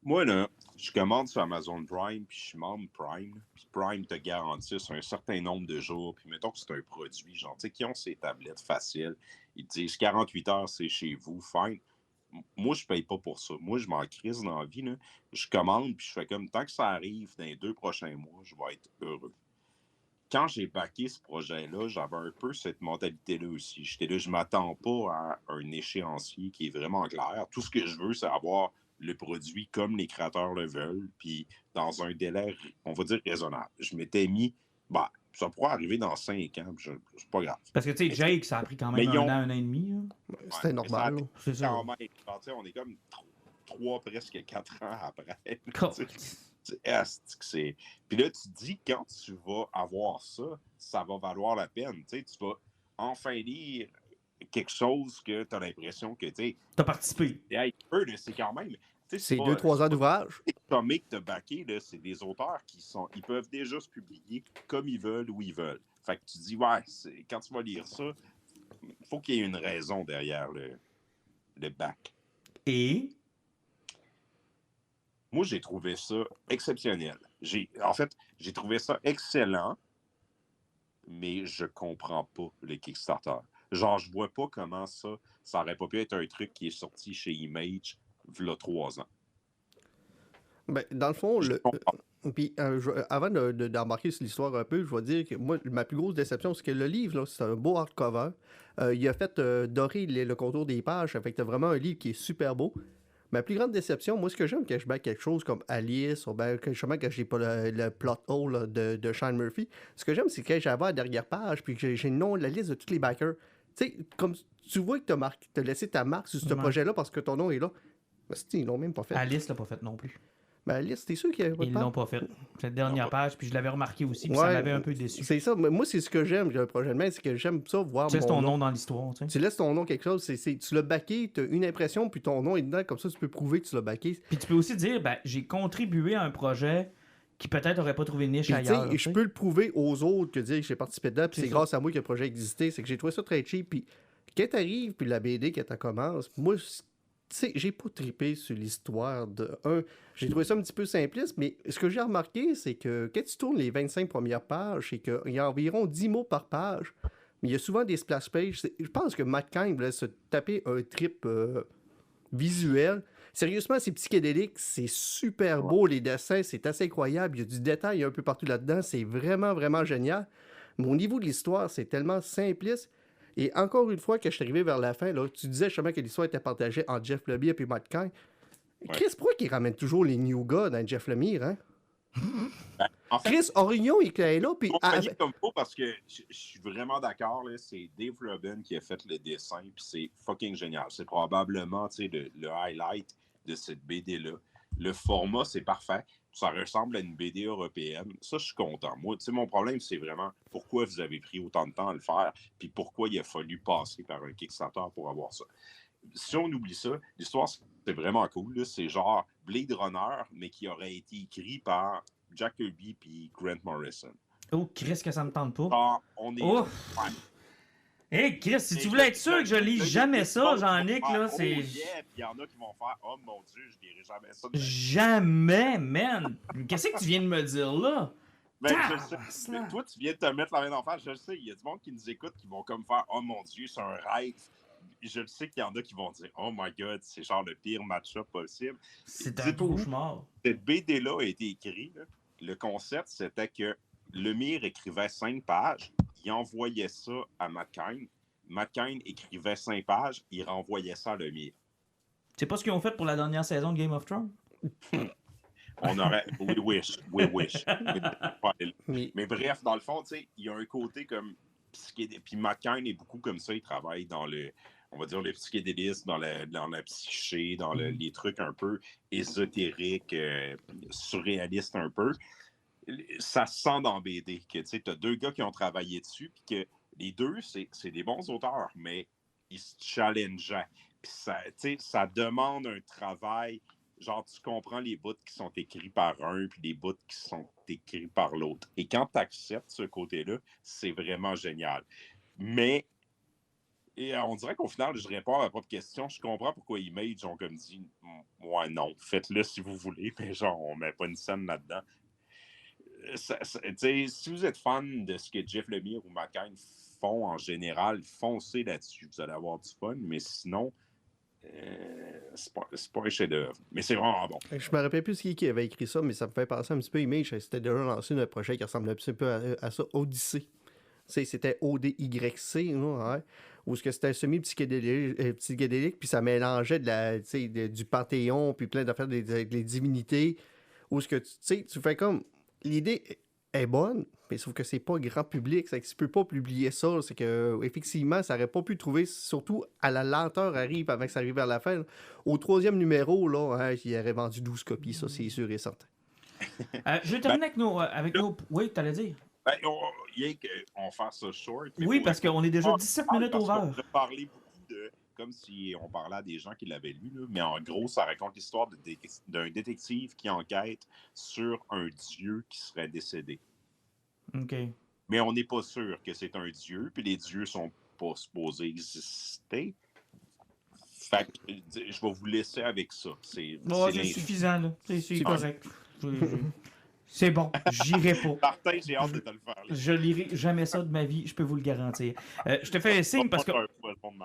Moi, là, je commande sur Amazon Prime, puis je suis membre Prime. Puis Prime te garantisse un certain nombre de jours. Puis mettons que c'est un produit, genre, tu sais, qui ont ces tablettes faciles. Ils te disent 48 heures, c'est chez vous, fine. Moi, je paye pas pour ça. Moi, je m'en crise dans la vie. Là. Je commande, puis je fais comme, tant que ça arrive dans les 2 prochains mois, je vais être heureux. Quand j'ai backé ce projet-là, j'avais un peu cette mentalité-là aussi. J'étais là, je m'attends pas à un échéancier qui est vraiment clair. Tout ce que je veux, c'est avoir le produit comme les créateurs le veulent, puis dans un délai, on va dire, raisonnable. Je m'étais mis, bah, ça pourrait arriver dans 5 ans, c'est pas grave. Parce que, tu sais, Jake, ça a pris quand même un an et demi. Hein. C'était normal. C'est ça. On est comme 3, presque 4 ans après. Puis là, tu te dis, quand tu vas avoir ça, ça va valoir la peine. Tu vas enfin lire quelque chose que tu as l'impression que tu as participé. C'est quand même. C'est 2-3 ans d'ouvrage. Les comics de backé, c'est des auteurs ils peuvent déjà se publier comme ils veulent, où ils veulent. Fait que tu dis, ouais, quand tu vas lire ça, il faut qu'il y ait une raison derrière le back. Et moi, j'ai trouvé ça exceptionnel. En fait, j'ai trouvé ça excellent, mais je comprends pas le Kickstarter. Genre, je vois pas comment ça aurait pas pu être un truc qui est sorti chez Image il y a 3 ans. Ben, dans le fond, puis avant d'embarquer sur l'histoire un peu, je vais dire que moi, ma plus grosse déception, c'est que le livre, là, c'est un beau hardcover. Il a fait dorer le contour des pages, ça fait que t'as vraiment un livre qui est super beau. Ma plus grande déception, moi, ce que j'aime quand je back quelque chose comme Alice, ou ben, justement quand j'ai pas le plot hole là, de Sean Murphy, ce que j'aime, c'est quand j'avais à la dernière page, puis que j'ai le nom, la liste de tous les backers. Tu sais, comme tu vois que t'as laissé ta marque sur ce projet-là parce que ton nom est là. Mais ils l'ont même pas fait. Alice l'a pas fait non plus. Ben Alice, t'es sûr qu'il y avait pas de Ils l'ont pas fait. Cette dernière page, puis je l'avais remarqué aussi, puis ça m'avait un peu déçu. C'est ça. Moi, c'est ce que j'aime, le projet de main, c'est que j'aime ça, voir Tu laisses ton nom nom dans l'histoire. Tu sais. Tu laisses ton nom quelque chose, tu l'as backé, tu as une impression, puis ton nom est dedans, comme ça tu peux prouver que tu l'as backé. Puis tu peux aussi dire, ben, j'ai contribué à un projet qui peut-être aurait pas trouvé de niche Puis, ailleurs. je peux le prouver aux autres que dire que j'ai participé dedans, puis c'est grâce à moi que le projet existait. C'est que j'ai trouvé ça très cheap. Puis quand t'arrives, puis la BD, quand elle commence, moi, tu sais, j'ai pas trippé sur l'histoire de un. J'ai trouvé ça un petit peu simpliste, mais ce que j'ai remarqué, c'est que quand tu tournes les 25 premières pages, c'est qu'il y a environ 10 mots par page. Mais il y a souvent des splash pages. Je pense que Matt Kind voulait se taper un trip visuel. Sérieusement, c'est psychédélique, c'est super beau, les dessins, c'est assez incroyable. Il y a du détail un peu partout là-dedans, c'est vraiment, vraiment génial. Mais au niveau de l'histoire, c'est tellement simpliste. Et encore une fois, quand je suis arrivé vers la fin, là, tu disais justement que l'histoire était partagée entre Jeff Lemire et Matt Kind. Chris, pourquoi qu'il ramène toujours les New Gods dans Jeff Lemire, hein? En fait, Chris Orion, il est là. Puis comme pas parce que je suis vraiment d'accord. C'est Dave Rubin qui a fait le dessin. Puis c'est fucking génial. C'est probablement le highlight de cette BD-là. Le format, c'est parfait. Ça ressemble à une BD européenne. Ça, je suis content. Moi, mon problème, c'est vraiment pourquoi vous avez pris autant de temps à le faire. Puis pourquoi il a fallu passer par un Kickstarter pour avoir ça. Si on oublie ça, l'histoire, c'est vraiment cool. C'est genre Blade Runner, mais qui aurait été écrit par Jack Kirby puis Grant Morrison. Oh, Chris, que ça me tente pas. Ah, on est... Oh. Hey, Chris, si tu voulais être sûr que je lis jamais ça, Jean-Nic, là, c'est... Il y en a qui vont faire « Oh mon Dieu, je lirai jamais ça. » Jamais, man! Qu'est-ce que tu viens de me dire, là? Ben, toi, tu viens de te mettre la main en face, je le sais. Il y a du monde qui nous écoute qui vont comme faire « Oh mon Dieu, c'est un rêve. » Je le sais qu'il y en a qui vont dire « Oh my God, c'est genre le pire match-up possible. » C'est un cauchemar. Cette BD-là a été écrite. Le concept, c'était que Lemire écrivait 5 pages, il envoyait ça à Matt Kind. Matt Kind écrivait 5 pages, il renvoyait ça à Lemire. C'est pas ce qu'ils ont fait pour la dernière saison de Game of Thrones? On aurait... We wish. Mais bref, dans le fond, il y a un côté comme... Puis Matt Kind est beaucoup comme ça, il travaille dans le... On va dire le psychédélisme, dans la psyché, dans les trucs un peu ésotériques, surréalistes un peu. Ça se sent dans BD que tu as 2 gars qui ont travaillé dessus, puis que les 2, c'est des bons auteurs, mais ils se challengeaient. Puis ça demande un travail. Genre, tu comprends les bouts qui sont écrits par un, puis les bouts qui sont écrits par l'autre. Et quand tu acceptes ce côté-là, c'est vraiment génial. Mais on dirait qu'au final, je réponds à ma propre question. Je comprends pourquoi Image ont comme dit « Ouais, non, faites-le si vous voulez, mais genre, on met pas une scène là-dedans. » Si vous êtes fan de ce que Jeff Lemire ou Matt Kind font en général, foncez là-dessus. Vous allez avoir du fun, mais sinon, c'est pas un chef-d'œuvre. Mais c'est vraiment bon. Je me rappelle plus qui avait écrit ça, mais ça me fait penser un petit peu Image. C'était déjà lancé un projet qui ressemblait un petit peu à ça, Odyssey. C'était ODYC, hein, où c'était semi-psychédélique, puis ça mélangeait du Panthéon, puis plein d'affaires des divinités, où ce que tu fais comme... L'idée est bonne, mais sauf que c'est pas grand public, c'est que tu peux pas publier ça, c'est que effectivement ça aurait pas pu trouver, surtout à la lenteur arrive avant que ça arrive vers la fin. Là. Au 3e numéro, là, hein, il aurait vendu 12 copies, ça c'est sûr et certain. Je vais terminer avec nos... Oui, t'allais dire? On fasse ça short. Oui, parce qu'on est déjà 17 minutes over. On a parlé beaucoup de... Comme si on parlait à des gens qui l'avaient lu, là. Mais en gros, ça raconte l'histoire d'un détective qui enquête sur un dieu qui serait décédé. OK. Mais on n'est pas sûr que c'est un dieu, puis les dieux sont pas supposés exister. Fait que je vais vous laisser avec ça. C'est suffisant, là. C'est correct. C'est bon, j'irai pas. Martin, j'ai hâte de te le faire. Je lirai jamais ça de ma vie, je peux vous le garantir. Je te fais un signe parce que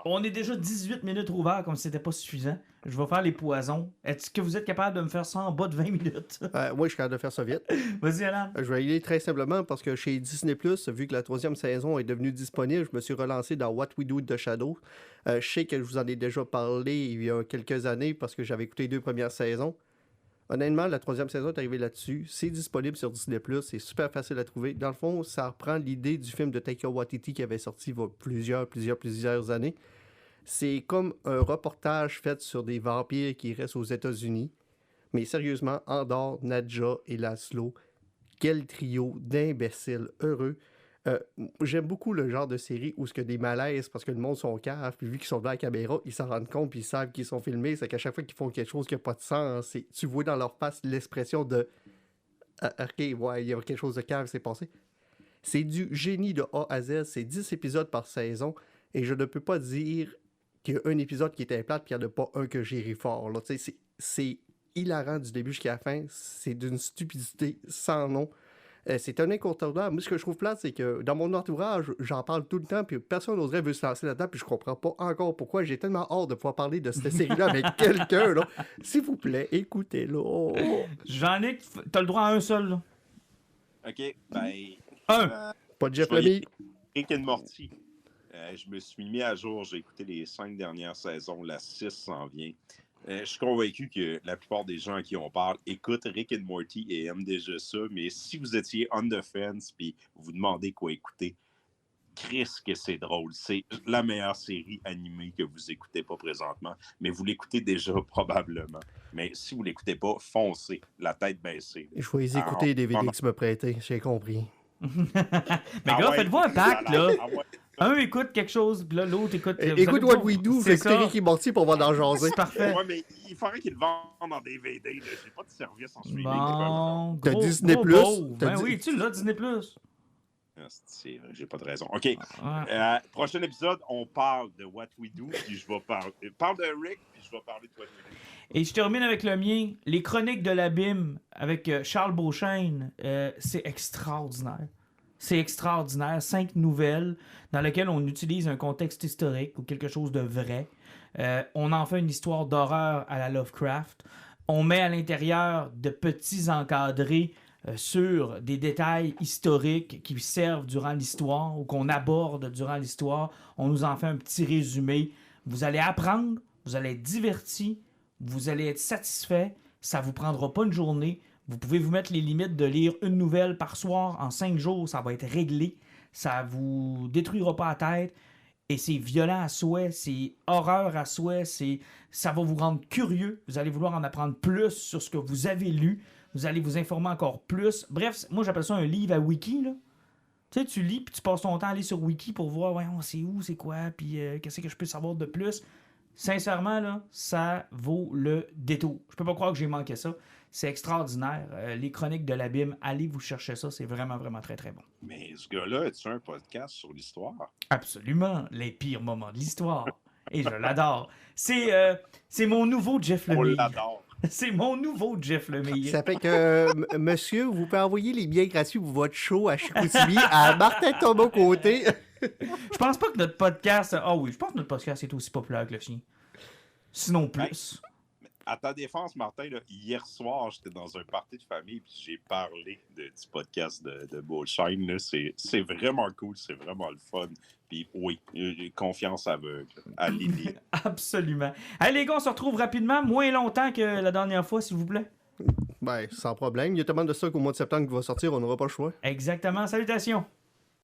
On est déjà 18 minutes ouverts comme si c'était pas suffisant. Je vais faire les poisons. Est-ce que vous êtes capable de me faire ça en bas de 20 minutes? Moi, je suis capable de faire ça vite. Vas-y, Alan. Je vais y aller très simplement parce que chez Disney+, vu que la 3e saison est devenue disponible, je me suis relancé dans What We Do with the Shadow. Je sais que je vous en ai déjà parlé il y a quelques années parce que j'avais écouté les 2 premières saisons. Honnêtement, la 3e saison est arrivée là-dessus. C'est disponible sur Disney+, c'est super facile à trouver. Dans le fond, ça reprend l'idée du film de Taika Waititi qui avait sorti il y a plusieurs années. C'est comme un reportage fait sur des vampires qui restent aux États-Unis. Mais sérieusement, Andor, Nadja et Laszlo, quel trio d'imbéciles heureux. J'aime beaucoup le genre de série où il y a des malaises parce que le monde sont caves, puis vu qu'ils sont devant la caméra, ils s'en rendent compte, puis ils savent qu'ils sont filmés. C'est qu'à chaque fois qu'ils font quelque chose qui n'a pas de sens, tu vois dans leur face l'expression de OK, ouais, il y a quelque chose de cave qui s'est passé. C'est du génie de A à Z. C'est 10 épisodes par saison, et je ne peux pas dire qu'il y a un épisode qui était plate, puis il n'y en a pas un que j'ai ri fort. Là. C'est hilarant du début jusqu'à la fin. C'est d'une stupidité sans nom. C'est un incontournable. Moi, ce que je trouve plate, c'est que dans mon entourage, j'en parle tout le temps, puis personne n'oserait veut se lancer là-dedans, puis je comprends pas encore pourquoi. J'ai tellement hâte de pouvoir parler de cette série-là avec quelqu'un. Là. S'il vous plaît, écoutez-le. Jean-Nic, t'as le droit à un seul. Là. OK, ben... Pas de Jeff Lemire. Rick and Morty. Je me suis mis à jour, j'ai écouté les 5 dernières saisons, la 6 s'en vient. Je suis convaincu que la plupart des gens à qui on parle écoutent Rick and Morty et aiment déjà ça, mais si vous étiez on the fence puis vous vous demandez quoi écouter, Chris que c'est drôle. C'est la meilleure série animée que vous écoutez pas présentement, mais vous l'écoutez déjà probablement. Mais si vous l'écoutez pas, foncez, la tête baissée. Je vais les écouter les DVD que tu m'as prêté, j'ai compris. Mais gars, faites-vous un pacte, là. Un écoute quelque chose, puis là, l'autre écoute... Écoute What We Do, c'est Rick et Morty pour voir en jaser. C'est parfait. Ouais, mais il faudrait qu'ils le vendent en DVD. Là. J'ai pas de service en streaming. Bon, T'as gros, Disney+. Gros, ben oui, tu l'as, Disney+. J'ai pas de raison. OK. Prochain épisode, on parle de What We Do, puis je vais parler de Rick, puis je vais parler de What We Do. Et je termine avec le mien, Les Chroniques de l'Abîme, avec Charles Beauchesne. C'est extraordinaire. C'est extraordinaire. 5 nouvelles dans lesquelles on utilise un contexte historique ou quelque chose de vrai. On en fait une histoire d'horreur à la Lovecraft. On met à l'intérieur de petits encadrés sur des détails historiques qui servent durant l'histoire ou qu'on aborde durant l'histoire. On nous en fait un petit résumé. Vous allez apprendre, vous allez être divertis, vous allez être satisfait. Ça ne vous prendra pas une journée. Vous pouvez vous mettre les limites de lire une nouvelle par soir. En 5 jours, ça va être réglé. Ça vous détruira pas la tête. Et c'est violent à souhait, c'est horreur à souhait, ça va vous rendre curieux. Vous allez vouloir en apprendre plus sur ce que vous avez lu. Vous allez vous informer encore plus. Bref, moi j'appelle ça un livre à wiki. Là. Tu sais, tu lis, puis tu passes ton temps à aller sur wiki pour voir, voyons, c'est où, c'est quoi, puis qu'est-ce que je peux savoir de plus. Sincèrement, là, ça vaut le détour. Je peux pas croire que j'ai manqué ça. C'est extraordinaire. Les Chroniques de l'Abîme, allez vous chercher ça. C'est vraiment, vraiment très, très bon. Mais ce gars-là, as-tu un podcast sur l'histoire? Absolument. Les pires moments de l'histoire. Et je l'adore. C'est mon nouveau Jeff Lemire. On l'adore. C'est mon nouveau Jeff Lemire. Ça fait que, monsieur, vous pouvez envoyer les biens gratuits pour votre show à Chicoutimi à Martin Tombeau-Côté. Je pense pas que notre podcast... Ah oui, je pense que notre podcast est aussi populaire que le sien. Sinon plus. À ta défense, Martin, là, hier soir, j'étais dans un party de famille puis j'ai parlé du podcast de Beauchesne. C'est vraiment cool, c'est vraiment le fun. Puis oui, confiance aveugle à Lily. Absolument. Allez les gars, on se retrouve rapidement, moins longtemps que la dernière fois, s'il vous plaît. Ben, sans problème. Il y a tellement de ça qu'au mois de septembre qui va sortir, on n'aura pas le choix. Exactement. Salutations.